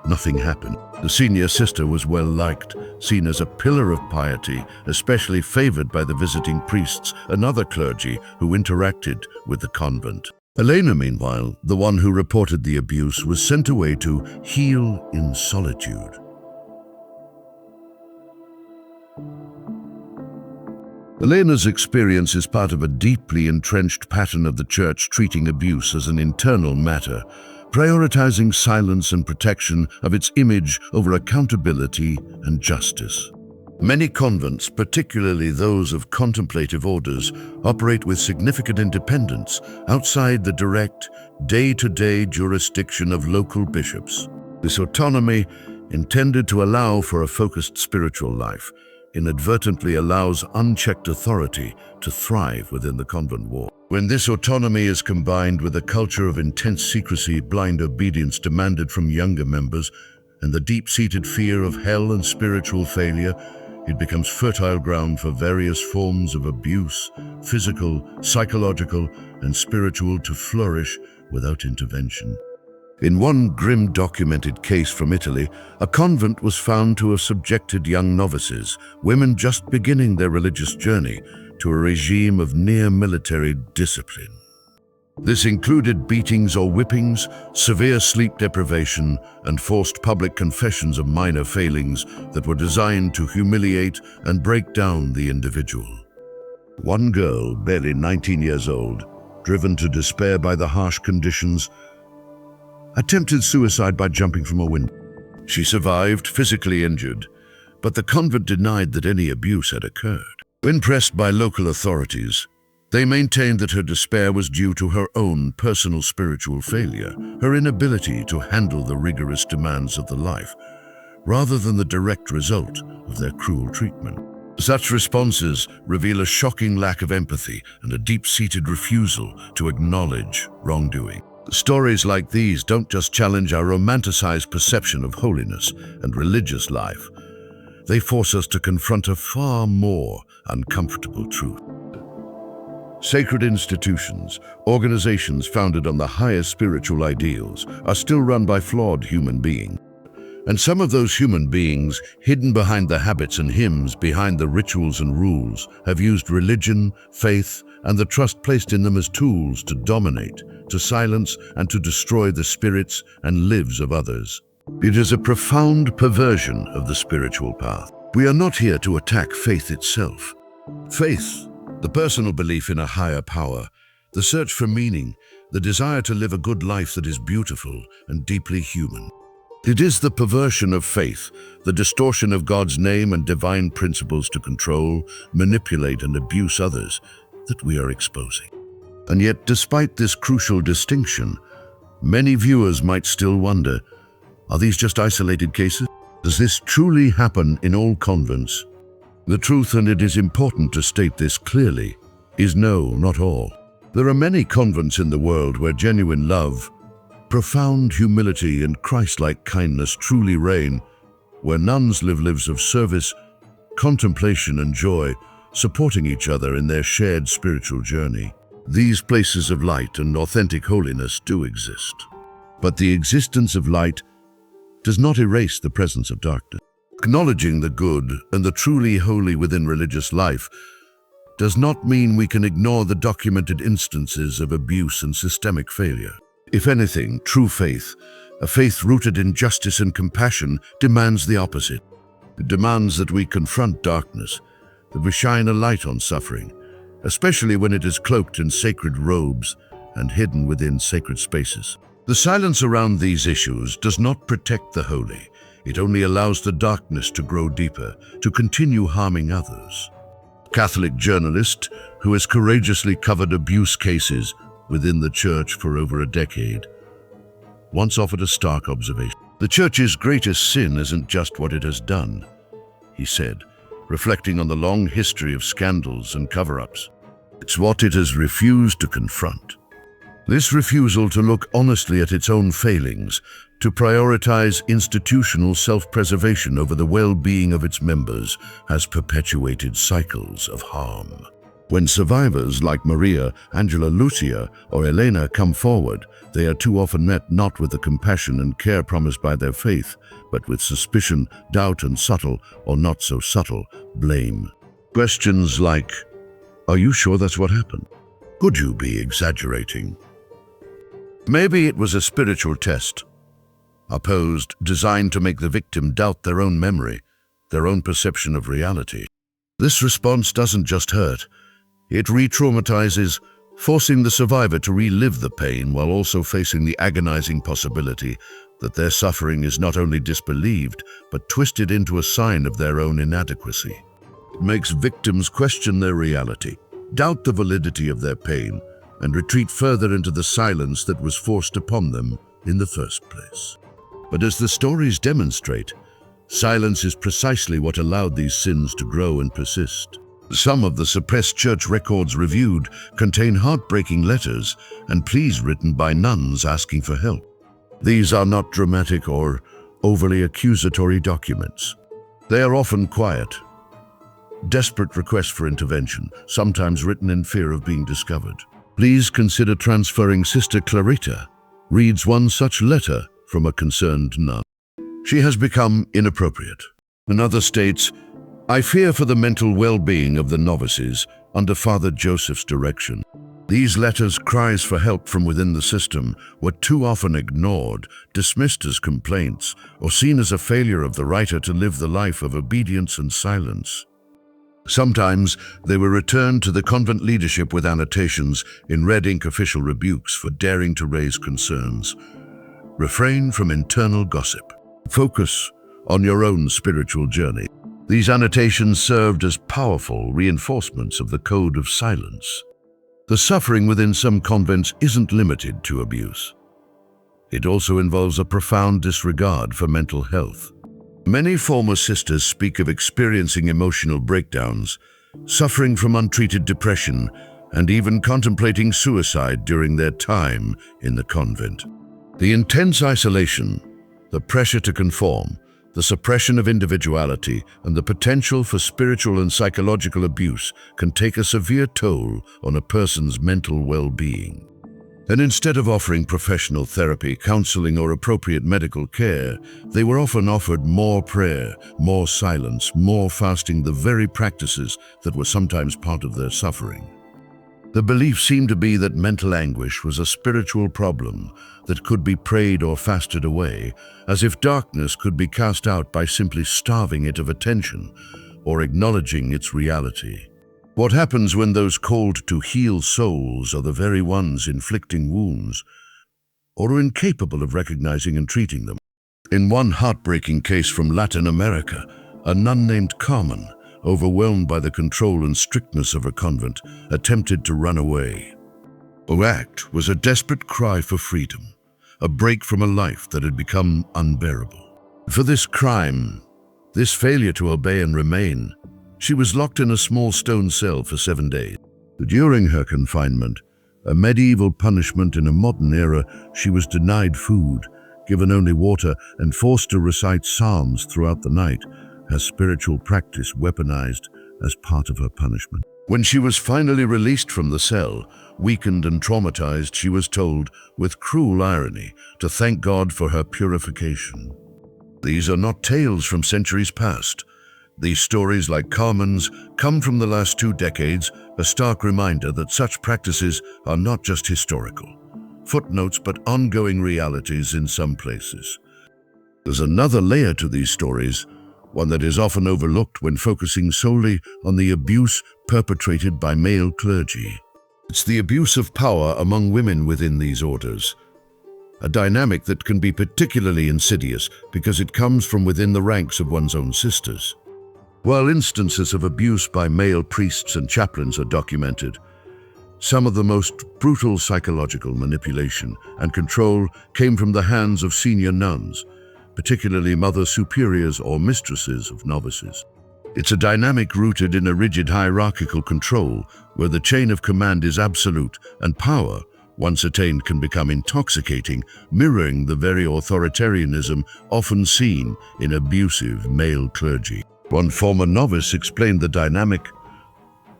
nothing happened. The senior sister was well liked, seen as a pillar of piety, especially favored by the visiting priests and other clergy who interacted with the convent. Elena, meanwhile, the one who reported the abuse, was sent away to heal in solitude. Elena's experience is part of a deeply entrenched pattern of the Church treating abuse as an internal matter, prioritizing silence and protection of its image over accountability and justice. Many convents, particularly those of contemplative orders, operate with significant independence outside the direct, day-to-day jurisdiction of local bishops. This autonomy, intended to allow for a focused spiritual life, inadvertently allows unchecked authority to thrive within the convent wall. When this autonomy is combined with a culture of intense secrecy, blind obedience demanded from younger members, and the deep-seated fear of hell and spiritual failure, it becomes fertile ground for various forms of abuse, physical, psychological, and spiritual, to flourish without intervention. In one grim documented case from Italy, a convent was found to have subjected young novices, women just beginning their religious journey, to a regime of near-military discipline. This included beatings or whippings, severe sleep deprivation, and forced public confessions of minor failings that were designed to humiliate and break down the individual. One girl, barely 19 years old, driven to despair by the harsh conditions, attempted suicide by jumping from a window. She survived, physically injured, but the convent denied that any abuse had occurred. When pressed by local authorities, they maintained that her despair was due to her own personal spiritual failure, her inability to handle the rigorous demands of the life, rather than the direct result of their cruel treatment. Such responses reveal a shocking lack of empathy and a deep-seated refusal to acknowledge wrongdoing. Stories like these don't just challenge our romanticized perception of holiness and religious life. They force us to confront a far more uncomfortable truth. Sacred institutions, organizations founded on the highest spiritual ideals, are still run by flawed human beings. And some of those human beings, hidden behind the habits and hymns, behind the rituals and rules, have used religion, faith, and the trust placed in them as tools to dominate, to silence, and to destroy the spirits and lives of others. It is a profound perversion of the spiritual path. We are not here to attack faith itself. Faith, the personal belief in a higher power, the search for meaning, the desire to live a good life that is beautiful and deeply human. It is the perversion of faith, the distortion of God's name and divine principles to control, manipulate, and abuse others that we are exposing. And yet, despite this crucial distinction, many viewers might still wonder, are these just isolated cases? Does this truly happen in all convents? The truth, and it is important to state this clearly, is no, not all. There are many convents in the world where genuine love, profound humility, and Christ-like kindness truly reign, where nuns live lives of service, contemplation, and joy, supporting each other in their shared spiritual journey. These places of light and authentic holiness do exist. But the existence of light does not erase the presence of darkness. Acknowledging the good and the truly holy within religious life does not mean we can ignore the documented instances of abuse and systemic failure. If anything, true faith, a faith rooted in justice and compassion, demands the opposite. It demands that we confront darkness, that we shine a light on suffering, especially when it is cloaked in sacred robes and hidden within sacred spaces. The silence around these issues does not protect the holy. It only allows the darkness to grow deeper, to continue harming others. Catholic journalist who has courageously covered abuse cases within the Church for over a decade once offered a stark observation. "The Church's greatest sin isn't just what it has done," he said, reflecting on the long history of scandals and cover-ups. "It's what it has refused to confront." This refusal to look honestly at its own failings, to prioritize institutional self-preservation over the well-being of its members, has perpetuated cycles of harm. When survivors like Maria, Angela, Lucia, or Elena come forward, they are too often met not with the compassion and care promised by their faith, but with suspicion, doubt, and subtle, or not so subtle, blame. Questions like, "Are you sure that's what happened? Could you be exaggerating?" Maybe it was a spiritual test, posed, designed to make the victim doubt their own memory, their own perception of reality. This response doesn't just hurt, it re-traumatizes, forcing the survivor to relive the pain while also facing the agonizing possibility that their suffering is not only disbelieved, but twisted into a sign of their own inadequacy. It makes victims question their reality, doubt the validity of their pain, and retreat further into the silence that was forced upon them in the first place. But as the stories demonstrate, silence is precisely what allowed these sins to grow and persist. Some of the suppressed church records reviewed contain heartbreaking letters and pleas written by nuns asking for help. These are not dramatic or overly accusatory documents. They are often quiet, desperate requests for intervention, sometimes written in fear of being discovered. "Please consider transferring Sister Clarita," reads one such letter from a concerned nun. "She has become inappropriate." Another states, "I fear for the mental well-being of the novices under Father Joseph's direction." These letters, cries for help from within the system, were too often ignored, dismissed as complaints, or seen as a failure of the writer to live the life of obedience and silence. Sometimes they were returned to the convent leadership with annotations in red ink official rebukes for daring to raise concerns. Refrain from internal gossip. Focus on your own spiritual journey. These annotations served as powerful reinforcements of the code of silence. The suffering within some convents isn't limited to abuse. It also involves a profound disregard for mental health. Many former sisters speak of experiencing emotional breakdowns, suffering from untreated depression, and even contemplating suicide during their time in the convent. The intense isolation, the pressure to conform, the suppression of individuality, and the potential for spiritual and psychological abuse can take a severe toll on a person's mental well-being. And instead of offering professional therapy, counseling, or appropriate medical care, they were often offered more prayer, more silence, more fasting, the very practices that were sometimes part of their suffering. The belief seemed to be that mental anguish was a spiritual problem that could be prayed or fasted away, as if darkness could be cast out by simply starving it of attention or acknowledging its reality. What happens when those called to heal souls are the very ones inflicting wounds, or are incapable of recognizing and treating them? In one heartbreaking case from Latin America, a nun named Carmen, overwhelmed by the control and strictness of her convent, attempted to run away. Her act was a desperate cry for freedom, a break from a life that had become unbearable. For this crime, this failure to obey and remain, she was locked in a small stone cell for 7 days. During her confinement, a medieval punishment in a modern era, she was denied food, given only water, and forced to recite psalms throughout the night, her spiritual practice weaponized as part of her punishment. When she was finally released from the cell, weakened and traumatized, she was told, with cruel irony, to thank God for her purification. These are not tales from centuries past. These stories, like Carmen's, come from the last 2 decades, a stark reminder that such practices are not just historical footnotes but ongoing realities in some places. There's another layer to these stories, one that is often overlooked when focusing solely on the abuse perpetrated by male clergy. It's the abuse of power among women within these orders, a dynamic that can be particularly insidious because it comes from within the ranks of one's own sisters. While instances of abuse by male priests and chaplains are documented, some of the most brutal psychological manipulation and control came from the hands of senior nuns, particularly mother superiors or mistresses of novices. It's a dynamic rooted in a rigid hierarchical control where the chain of command is absolute and power, once attained, can become intoxicating, mirroring the very authoritarianism often seen in abusive male clergy. One former novice explained the dynamic.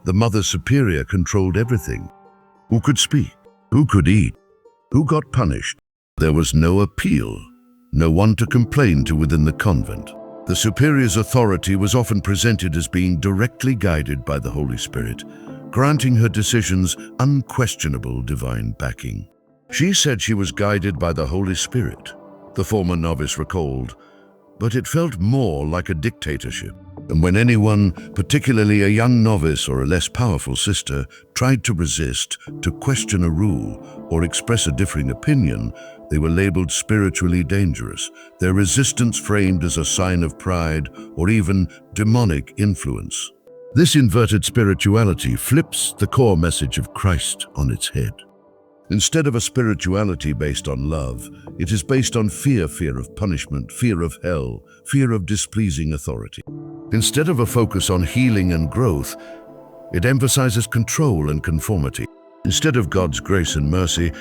The mother superior controlled everything. Who could speak? Who could eat? Who got punished? There was no appeal, no one to complain to within the convent. The superior's authority was often presented as being directly guided by the Holy Spirit, granting her decisions unquestionable divine backing. She said she was guided by the Holy Spirit, the former novice recalled, but it felt more like a dictatorship. And when anyone, particularly a young novice or a less powerful sister, tried to resist, to question a rule, or express a differing opinion, they were labeled spiritually dangerous, their resistance framed as a sign of pride or even demonic influence. This inverted spirituality flips the core message of Christ on its head. Instead of a spirituality based on love, it is based on fear of punishment, fear of hell, fear of displeasing authority. Instead of a focus on healing and growth, it emphasizes control and conformity. Instead of God's grace and mercy,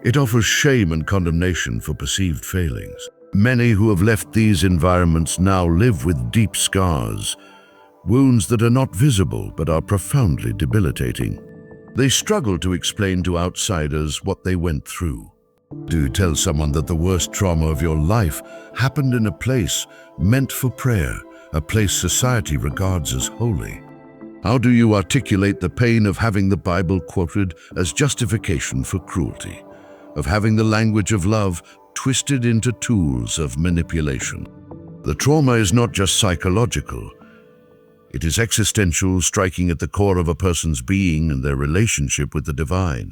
it offers shame and condemnation for perceived failings. Many who have left these environments now live with deep scars, wounds that are not visible but are profoundly debilitating. They struggle to explain to outsiders what they went through. Do you tell someone that the worst trauma of your life happened in a place meant for prayer, a place society regards as holy? How do you articulate the pain of having the Bible quoted as justification for cruelty, of having the language of love twisted into tools of manipulation? The trauma is not just psychological. It is existential, striking at the core of a person's being and their relationship with the divine.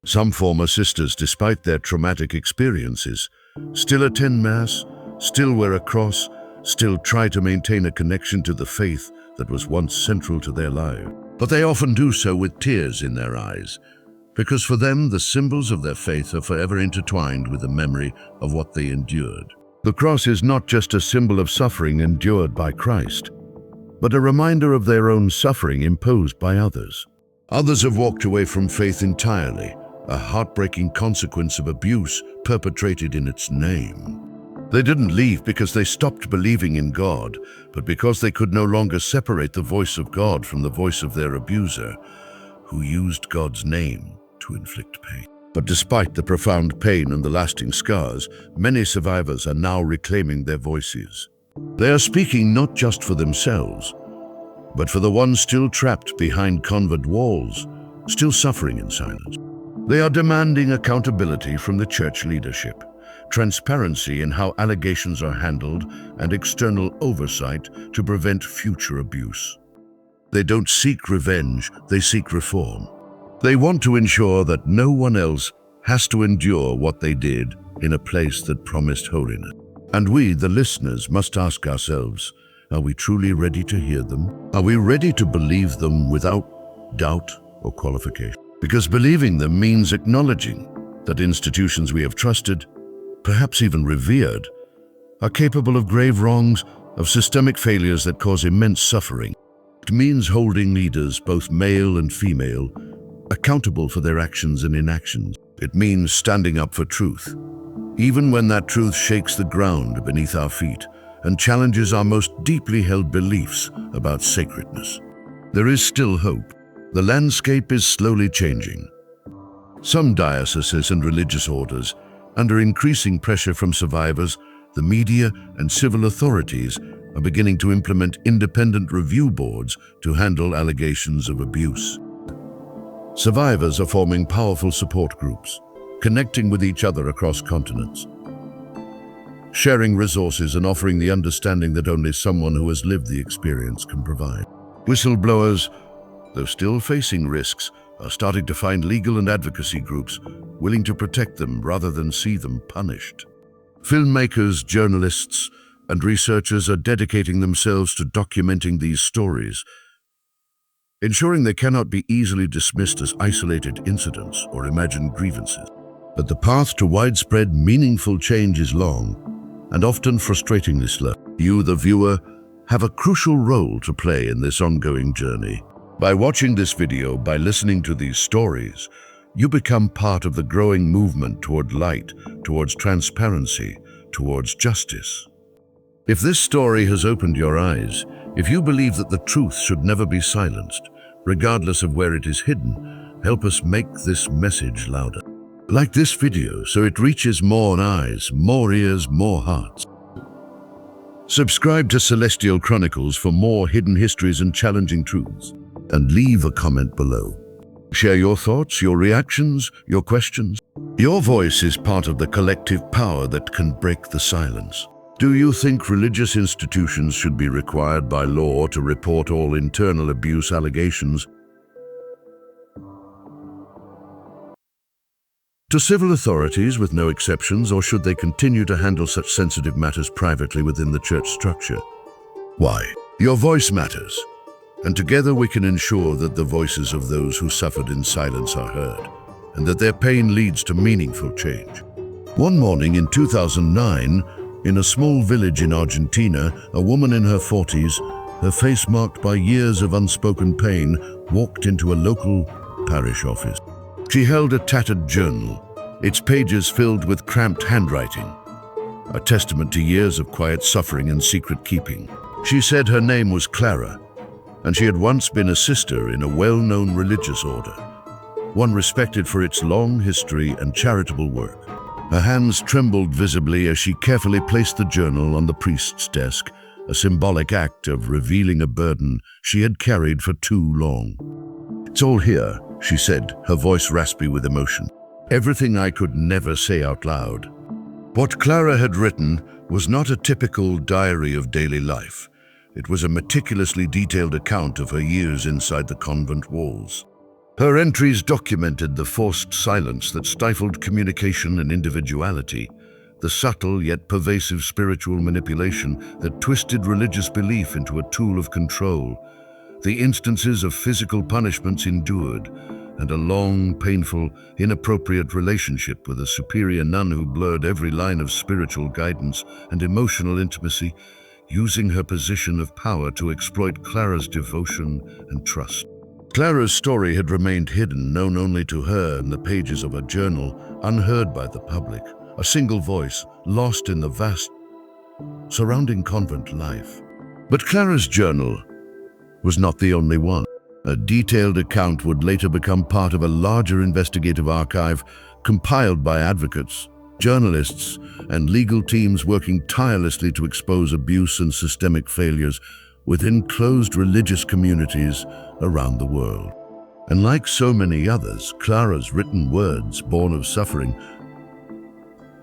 Some former sisters, despite their traumatic experiences, still attend Mass, still wear a cross, still try to maintain a connection to the faith that was once central to their life. But they often do so with tears in their eyes, because for them the symbols of their faith are forever intertwined with the memory of what they endured. The cross is not just a symbol of suffering endured by Christ, but a reminder of their own suffering imposed by others. Others have walked away from faith entirely, a heartbreaking consequence of abuse perpetrated in its name. They didn't leave because they stopped believing in God, but because they could no longer separate the voice of God from the voice of their abuser, who used God's name to inflict pain. But despite the profound pain and the lasting scars, many survivors are now reclaiming their voices. They are speaking not just for themselves, but for the ones still trapped behind convent walls, still suffering in silence. They are demanding accountability from the church leadership, transparency in how allegations are handled, and external oversight to prevent future abuse. They don't seek revenge, they seek reform. They want to ensure that no one else has to endure what they did in a place that promised holiness. And we, the listeners, must ask ourselves, are we truly ready to hear them? Are we ready to believe them without doubt or qualification? Because believing them means acknowledging that institutions we have trusted, perhaps even revered, are capable of grave wrongs, of systemic failures that cause immense suffering. It means holding leaders, both male and female, accountable for their actions and inactions. It means standing up for truth, even when that truth shakes the ground beneath our feet and challenges our most deeply held beliefs about sacredness. There is still hope. The landscape is slowly changing. Some dioceses and religious orders, under increasing pressure from survivors, the media and civil authorities are beginning to implement independent review boards to handle allegations of abuse. Survivors are forming powerful support groups, connecting with each other across continents, sharing resources and offering the understanding that only someone who has lived the experience can provide. Whistleblowers, though still facing risks, are starting to find legal and advocacy groups willing to protect them rather than see them punished. Filmmakers, journalists, and researchers are dedicating themselves to documenting these stories, ensuring they cannot be easily dismissed as isolated incidents or imagined grievances. But the path to widespread, meaningful change is long and often frustratingly slow. You, the viewer, have a crucial role to play in this ongoing journey. By watching this video, by listening to these stories, you become part of the growing movement toward light, towards transparency, towards justice. If this story has opened your eyes, if you believe that the truth should never be silenced, regardless of where it is hidden, help us make this message louder. Like this video so it reaches more eyes, more ears, more hearts. Subscribe to Celestial Chronicles for more hidden histories and challenging truths. And leave a comment below. Share your thoughts, your reactions, your questions. Your voice is part of the collective power that can break the silence. Do you think religious institutions should be required by law to report all internal abuse allegations to civil authorities with no exceptions, or should they continue to handle such sensitive matters privately within the church structure? Why? Your voice matters, and together we can ensure that the voices of those who suffered in silence are heard, and that their pain leads to meaningful change. One morning in 2009, in a small village in Argentina, a woman in her 40s, her face marked by years of unspoken pain, walked into a local parish office. She held a tattered journal, its pages filled with cramped handwriting, a testament to years of quiet suffering and secret keeping. She said her name was Clara, and she had once been a sister in a well-known religious order, one respected for its long history and charitable work. Her hands trembled visibly as she carefully placed the journal on the priest's desk, a symbolic act of revealing a burden she had carried for too long. "It's all here," she said, her voice raspy with emotion. "Everything I could never say out loud." What Clara had written was not a typical diary of daily life. It was a meticulously detailed account of her years inside the convent walls. Her entries documented the forced silence that stifled communication and individuality, the subtle yet pervasive spiritual manipulation that twisted religious belief into a tool of control, the instances of physical punishments endured, and a long, painful, inappropriate relationship with a superior nun who blurred every line of spiritual guidance and emotional intimacy, using her position of power to exploit Clara's devotion and trust. Clara's story had remained hidden, known only to her and the pages of her journal, unheard by the public, a single voice lost in the vast surrounding convent life. But Clara's journal was not the only one. A detailed account would later become part of a larger investigative archive compiled by advocates, journalists, and legal teams working tirelessly to expose abuse and systemic failures within closed religious communities around the world. And like so many others, Clara's written words, born of suffering,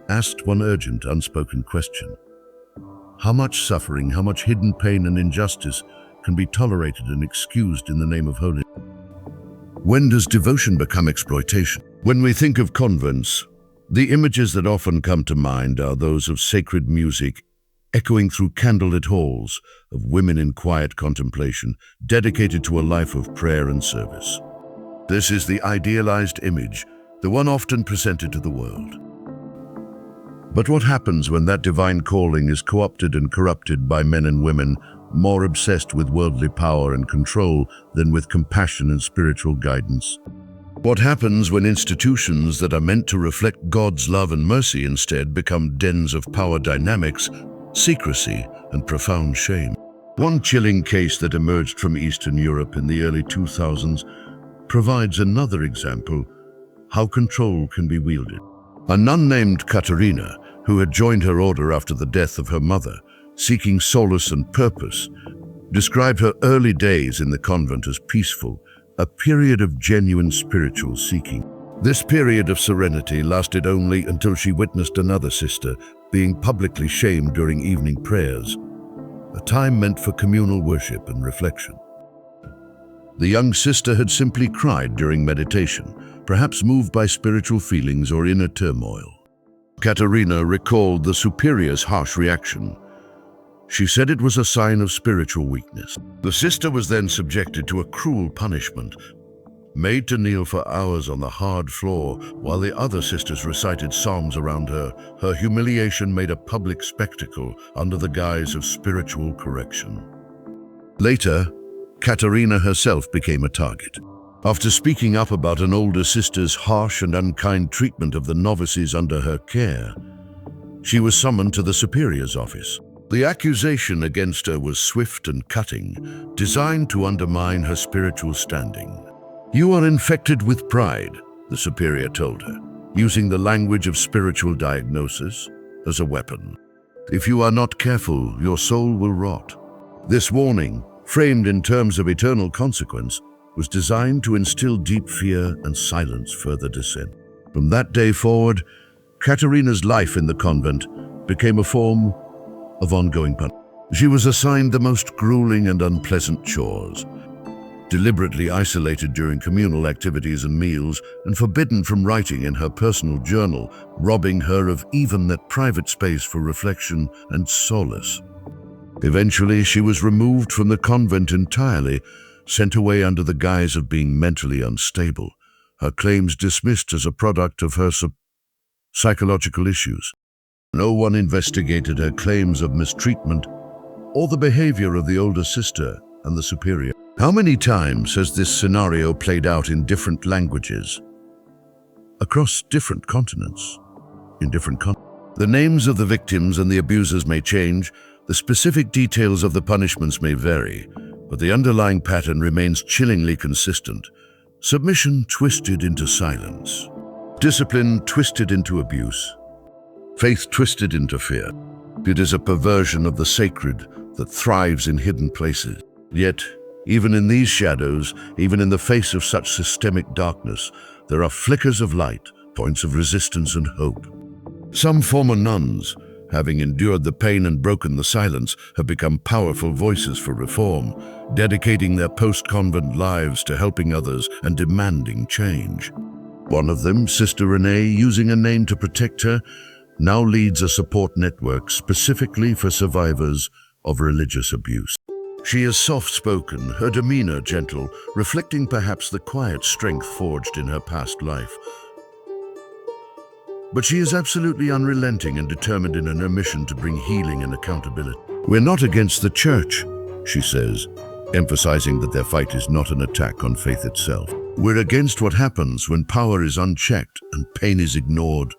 asked one urgent, unspoken question. How much suffering, how much hidden pain and injustice can be tolerated and excused in the name of holiness? When does devotion become exploitation? When we think of convents, the images that often come to mind are those of sacred music echoing through candlelit halls, of women in quiet contemplation, dedicated to a life of prayer and service. This is the idealized image, the one often presented to the world. But what happens when that divine calling is co-opted and corrupted by men and women more obsessed with worldly power and control than with compassion and spiritual guidance? What happens when institutions that are meant to reflect God's love and mercy instead become dens of power dynamics, secrecy, and profound shame? One chilling case that emerged from Eastern Europe in the early 2000s provides another example how control can be wielded. A nun named Katerina who had joined her order after the death of her mother, seeking solace and purpose, described her early days in the convent as peaceful, a period of genuine spiritual seeking. This period of serenity lasted only until she witnessed another sister being publicly shamed during evening prayers, a time meant for communal worship and reflection. The young sister had simply cried during meditation, perhaps moved by spiritual feelings or inner turmoil. Katerina recalled the superior's harsh reaction. She said it was a sign of spiritual weakness. The sister was then subjected to a cruel punishment, made to kneel for hours on the hard floor while the other sisters recited psalms around her. Her humiliation made a public spectacle under the guise of spiritual correction. Later, Katerina herself became a target. After speaking up about an older sister's harsh and unkind treatment of the novices under her care, she was summoned to the superior's office. The accusation against her was swift and cutting, designed to undermine her spiritual standing. "You are infected with pride," the superior told her, using the language of spiritual diagnosis as a weapon. "If you are not careful, your soul will rot." This warning, framed in terms of eternal consequence, was designed to instill deep fear and silence further dissent. From that day forward, Katerina's life in the convent became a form of ongoing punishment. She was assigned the most grueling and unpleasant chores, deliberately isolated during communal activities and meals, and forbidden from writing in her personal journal, robbing her of even that private space for reflection and solace. Eventually, she was removed from the convent entirely, sent away under the guise of being mentally unstable, her claims dismissed as a product of her psychological issues. No one investigated her claims of mistreatment or the behavior of the older sister and the superior. How many times has this scenario played out in different languages, across different continents, The names of the victims and the abusers may change, the specific details of the punishments may vary, but the underlying pattern remains chillingly consistent. Submission twisted into silence, discipline twisted into abuse, faith twisted into fear. It is a perversion of the sacred that thrives in hidden places. Yet, even in these shadows, even in the face of such systemic darkness, there are flickers of light, points of resistance and hope. Some former nuns, having endured the pain and broken the silence, have become powerful voices for reform, dedicating their post-convent lives to helping others and demanding change. One of them, Sister Renee, using a name to protect her, now leads a support network specifically for survivors of religious abuse. She is soft-spoken, her demeanor gentle, reflecting perhaps the quiet strength forged in her past life. But she is absolutely unrelenting and determined in her mission to bring healing and accountability. "We're not against the church," she says, emphasizing that their fight is not an attack on faith itself. "We're against what happens when power is unchecked and pain is ignored."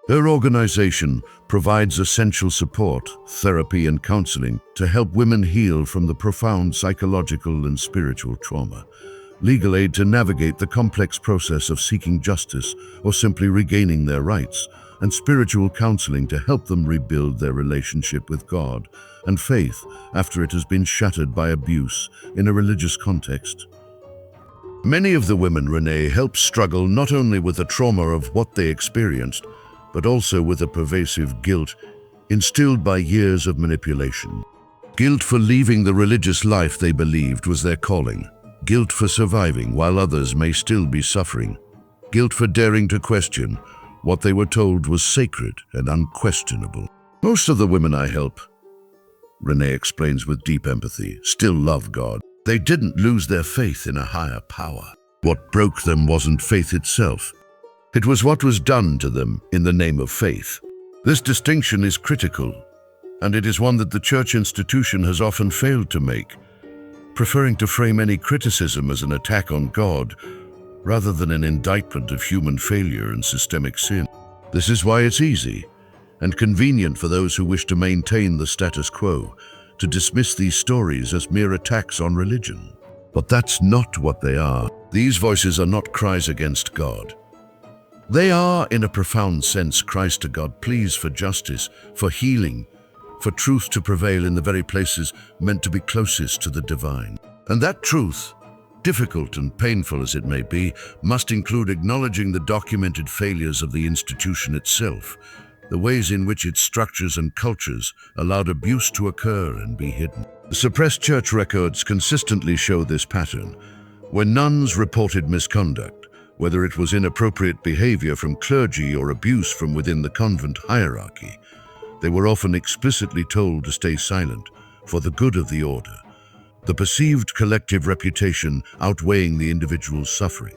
Her organization provides essential support, therapy, and counseling to help women heal from the profound psychological and spiritual trauma. Legal aid to navigate the complex process of seeking justice or simply regaining their rights, and spiritual counseling to help them rebuild their relationship with God and faith after it has been shattered by abuse in a religious context. Many of the women Renee helps struggle not only with the trauma of what they experienced, but also with a pervasive guilt instilled by years of manipulation. Guilt for leaving the religious life they believed was their calling. Guilt for surviving while others may still be suffering. Guilt for daring to question what they were told was sacred and unquestionable. "Most of the women I help," Renee explains with deep empathy, "still love God. They didn't lose their faith in a higher power. What broke them wasn't faith itself. It was what was done to them in the name of faith." This distinction is critical, and it is one that the church institution has often failed to make, preferring to frame any criticism as an attack on God rather than an indictment of human failure and systemic sin. This is why it's easy and convenient for those who wish to maintain the status quo to dismiss these stories as mere attacks on religion. But that's not what they are. These voices are not cries against God. They are, in a profound sense, cries to God, pleas for justice, for healing, for truth to prevail in the very places meant to be closest to the divine. And that truth, difficult and painful as it may be, must include acknowledging the documented failures of the institution itself, the ways in which its structures and cultures allowed abuse to occur and be hidden. Suppressed church records consistently show this pattern. When nuns reported misconduct, whether it was inappropriate behavior from clergy or abuse from within the convent hierarchy, they were often explicitly told to stay silent for the good of the order, the perceived collective reputation outweighing the individual's suffering.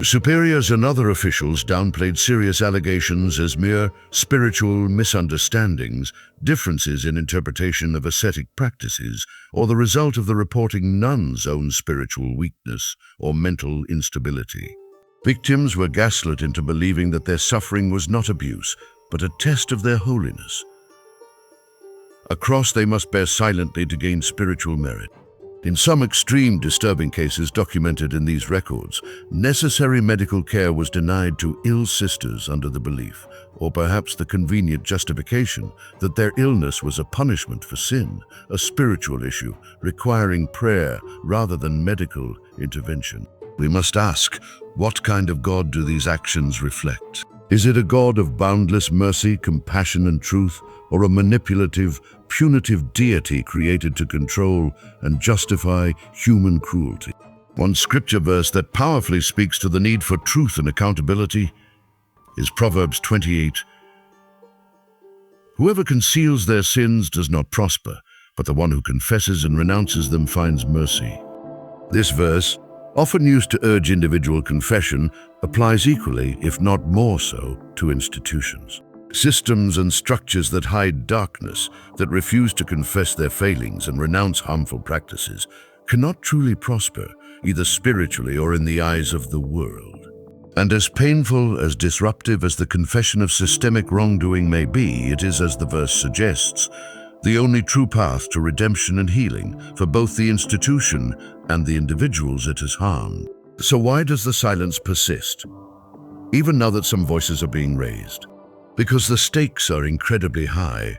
Superiors and other officials downplayed serious allegations as mere spiritual misunderstandings, differences in interpretation of ascetic practices, or the result of the reporting nun's own spiritual weakness or mental instability. Victims were gaslit into believing that their suffering was not abuse, but a test of their holiness. A cross they must bear silently to gain spiritual merit. In some extreme disturbing cases documented in these records, necessary medical care was denied to ill sisters under the belief, or perhaps the convenient justification, that their illness was a punishment for sin, a spiritual issue requiring prayer rather than medical intervention. We must ask, what kind of God do these actions reflect? Is it a God of boundless mercy, compassion, and truth, or a manipulative, punitive deity created to control and justify human cruelty? One scripture verse that powerfully speaks to the need for truth and accountability is Proverbs 28. Whoever conceals their sins does not prosper, but the one who confesses and renounces them finds mercy. This verse, often used to urge individual confession, applies equally, if not more so, to institutions. Systems and structures that hide darkness, that refuse to confess their failings and renounce harmful practices, cannot truly prosper, either spiritually or in the eyes of the world. And as painful, as disruptive as the confession of systemic wrongdoing may be, it is, as the verse suggests, the only true path to redemption and healing for both the institution and the individuals it has harmed. So why does the silence persist, even now that some voices are being raised? Because the stakes are incredibly high.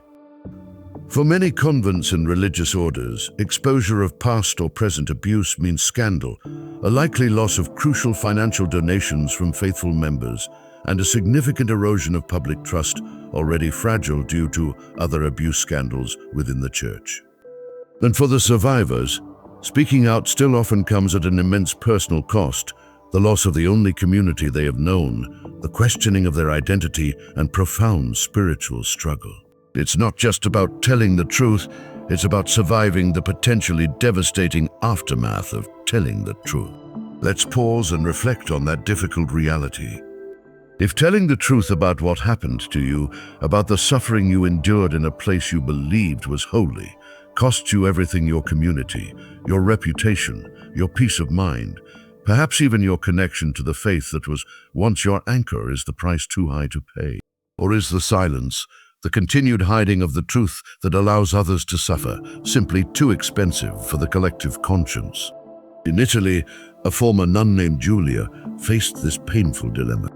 For many convents and religious orders, exposure of past or present abuse means scandal, a likely loss of crucial financial donations from faithful members, and a significant erosion of public trust, already fragile due to other abuse scandals within the church. And for the survivors, speaking out still often comes at an immense personal cost, the loss of the only community they have known, the questioning of their identity, and profound spiritual struggle. It's not just about telling the truth, it's about surviving the potentially devastating aftermath of telling the truth. Let's pause and reflect on that difficult reality. If telling the truth about what happened to you, about the suffering you endured in a place you believed was holy, cost you everything, your community, your reputation, your peace of mind, perhaps even your connection to the faith that was once your anchor, is the price too high to pay? Or is the silence, the continued hiding of the truth that allows others to suffer, simply too expensive for the collective conscience? In Italy, a former nun named Giulia faced this painful dilemma.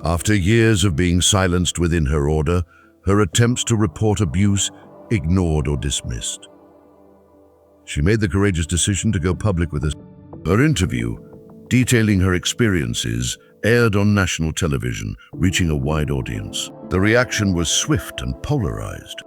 After years of being silenced within her order, her attempts to report abuse ignored or dismissed. She made the courageous decision to go public with us. Her interview, detailing her experiences, aired on national television, reaching a wide audience. The reaction was swift and polarized.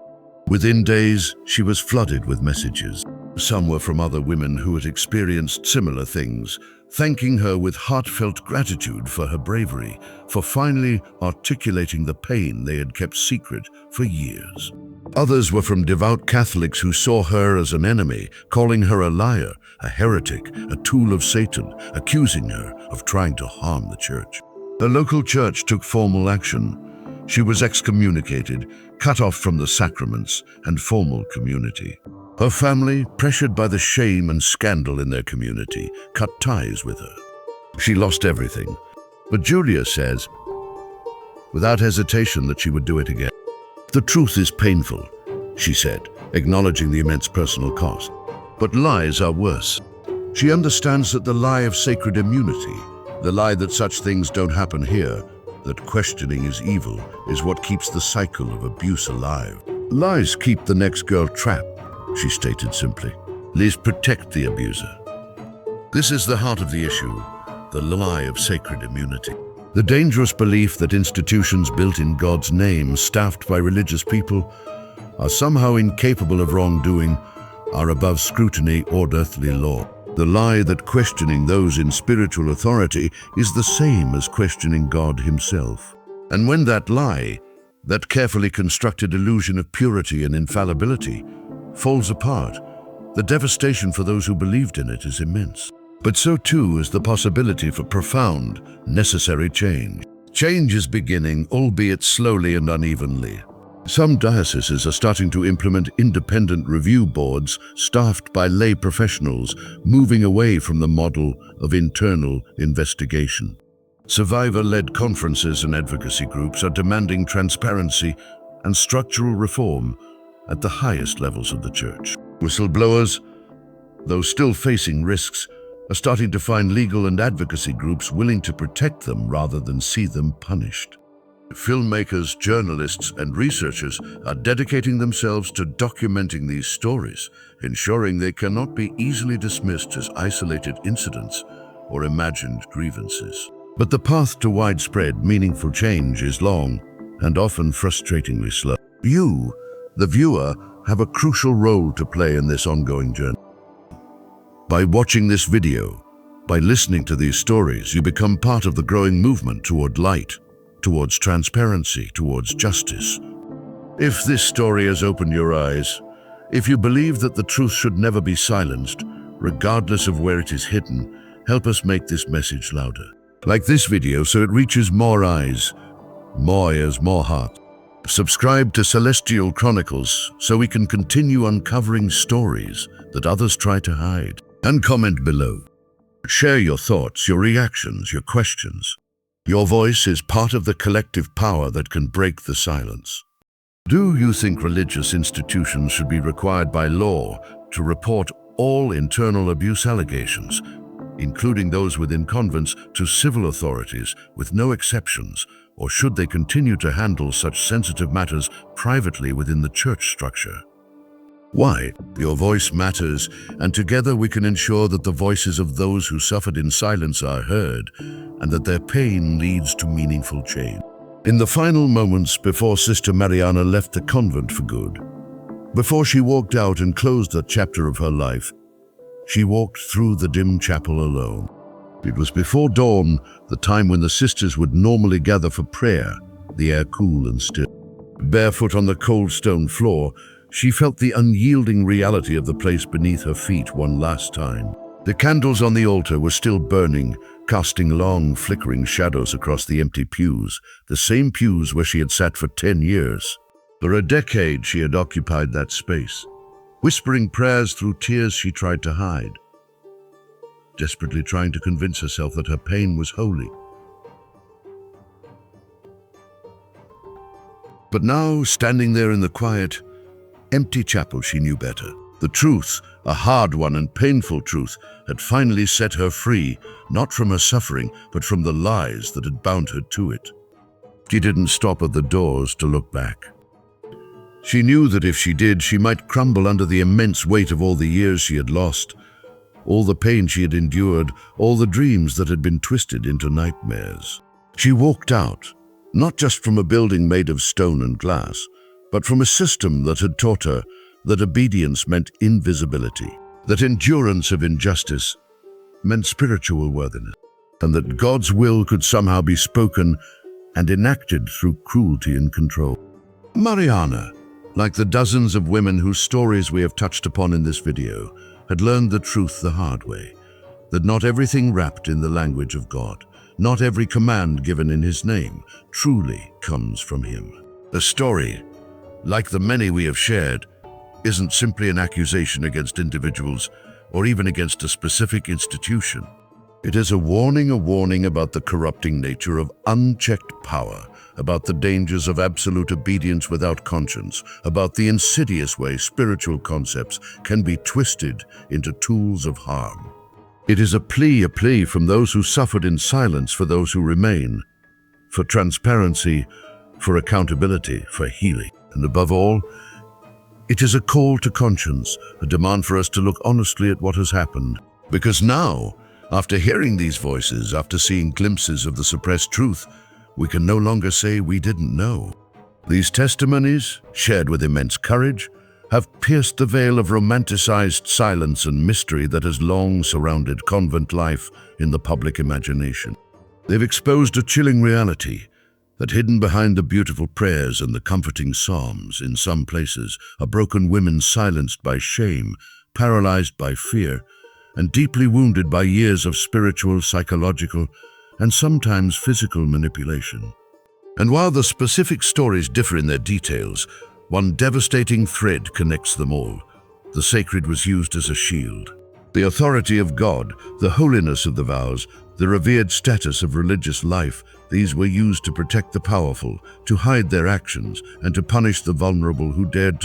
Within days, she was flooded with messages. Some were from other women who had experienced similar things, thanking her with heartfelt gratitude for her bravery, for finally articulating the pain they had kept secret for years. Others were from devout Catholics who saw her as an enemy, calling her a liar, a heretic, a tool of Satan, accusing her of trying to harm the church. The local church took formal action. She was excommunicated, cut off from the sacraments and formal community. Her family, pressured by the shame and scandal in their community, cut ties with her. She lost everything, but Giulia says, without hesitation, that she would do it again. The truth is painful, she said, acknowledging the immense personal cost. But lies are worse. She understands that the lie of sacred immunity, The lie that such things don't happen here, that questioning is evil, is what keeps the cycle of abuse alive. Lies keep the next girl trapped, she stated simply. Lies protect the abuser. This is the heart of the issue, the lie of sacred immunity. The dangerous belief that institutions built in God's name, staffed by religious people, are somehow incapable of wrongdoing, are above scrutiny or earthly law. The lie that questioning those in spiritual authority is the same as questioning God himself. And when that lie, that carefully constructed illusion of purity and infallibility, falls apart, the devastation for those who believed in it is immense. But so too is the possibility for profound, necessary change. Change is beginning, albeit slowly and unevenly. Some dioceses are starting to implement independent review boards staffed by lay professionals, moving away from the model of internal investigation. Survivor-led conferences and advocacy groups are demanding transparency and structural reform at the highest levels of the Church. Whistleblowers, though still facing risks, are starting to find legal and advocacy groups willing to protect them rather than see them punished. Filmmakers, journalists, and researchers are dedicating themselves to documenting these stories, ensuring they cannot be easily dismissed as isolated incidents or imagined grievances. But the path to widespread, meaningful change is long and often frustratingly slow. You, the viewer, have a crucial role to play in this ongoing journey. By watching this video, by listening to these stories, you become part of the growing movement toward light, towards transparency, towards justice. If this story has opened your eyes, if you believe that the truth should never be silenced, regardless of where it is hidden, help us make this message louder. Like this video so it reaches more eyes, more ears, more hearts. Subscribe to Celestial Chronicles so we can continue uncovering stories that others try to hide. And comment below. Share your thoughts, your reactions, your questions. Your voice is part of the collective power that can break the silence. Do you think religious institutions should be required by law to report all internal abuse allegations, including those within convents, to civil authorities with no exceptions, or should they continue to handle such sensitive matters privately within the church structure? Why? Your voice matters, and together we can ensure that the voices of those who suffered in silence are heard, and that their pain leads to meaningful change. In the final moments before Sister Mariana left the convent for good, before she walked out and closed that chapter of her life, she walked through the dim chapel alone. It was before dawn, the time when the sisters would normally gather for prayer, the air cool and still. Barefoot on the cold stone floor, she felt the unyielding reality of the place beneath her feet one last time. The candles on the altar were still burning, casting long, flickering shadows across the empty pews, the same pews where she had sat for 10 years. For a decade she had occupied that space, whispering prayers through tears she tried to hide, desperately trying to convince herself that her pain was holy. But now, standing there in the quiet, empty chapel, she knew better. The truth, a hard one and painful truth, had finally set her free, not from her suffering, but from the lies that had bound her to it. She didn't stop at the doors to look back. She knew that if she did, she might crumble under the immense weight of all the years she had lost, all the pain she had endured, all the dreams that had been twisted into nightmares. She walked out, not just from a building made of stone and glass, but from a system that had taught her that obedience meant invisibility, that endurance of injustice meant spiritual worthiness, and that God's will could somehow be spoken and enacted through cruelty and control. Mariana, like the dozens of women whose stories we have touched upon in this video, had learned the truth the hard way, that not everything wrapped in the language of God, not every command given in His name, truly comes from Him. The story, like the many we have shared, isn't simply an accusation against individuals or even against a specific institution. It is a warning about the corrupting nature of unchecked power, about the dangers of absolute obedience without conscience, about the insidious way spiritual concepts can be twisted into tools of harm. It is a plea from those who suffered in silence for those who remain, for transparency, for accountability, for healing. And above all, it is a call to conscience, a demand for us to look honestly at what has happened. Because now, after hearing these voices, after seeing glimpses of the suppressed truth, we can no longer say we didn't know. These testimonies, shared with immense courage, have pierced the veil of romanticized silence and mystery that has long surrounded convent life in the public imagination. They've exposed a chilling reality that hidden behind the beautiful prayers and the comforting psalms, in some places, are broken women silenced by shame, paralyzed by fear, and deeply wounded by years of spiritual, psychological, and sometimes physical manipulation. And while the specific stories differ in their details, one devastating thread connects them all. The sacred was used as a shield. The authority of God, the holiness of the vows, the revered status of religious life, these were used to protect the powerful, to hide their actions, and to punish the vulnerable who dared to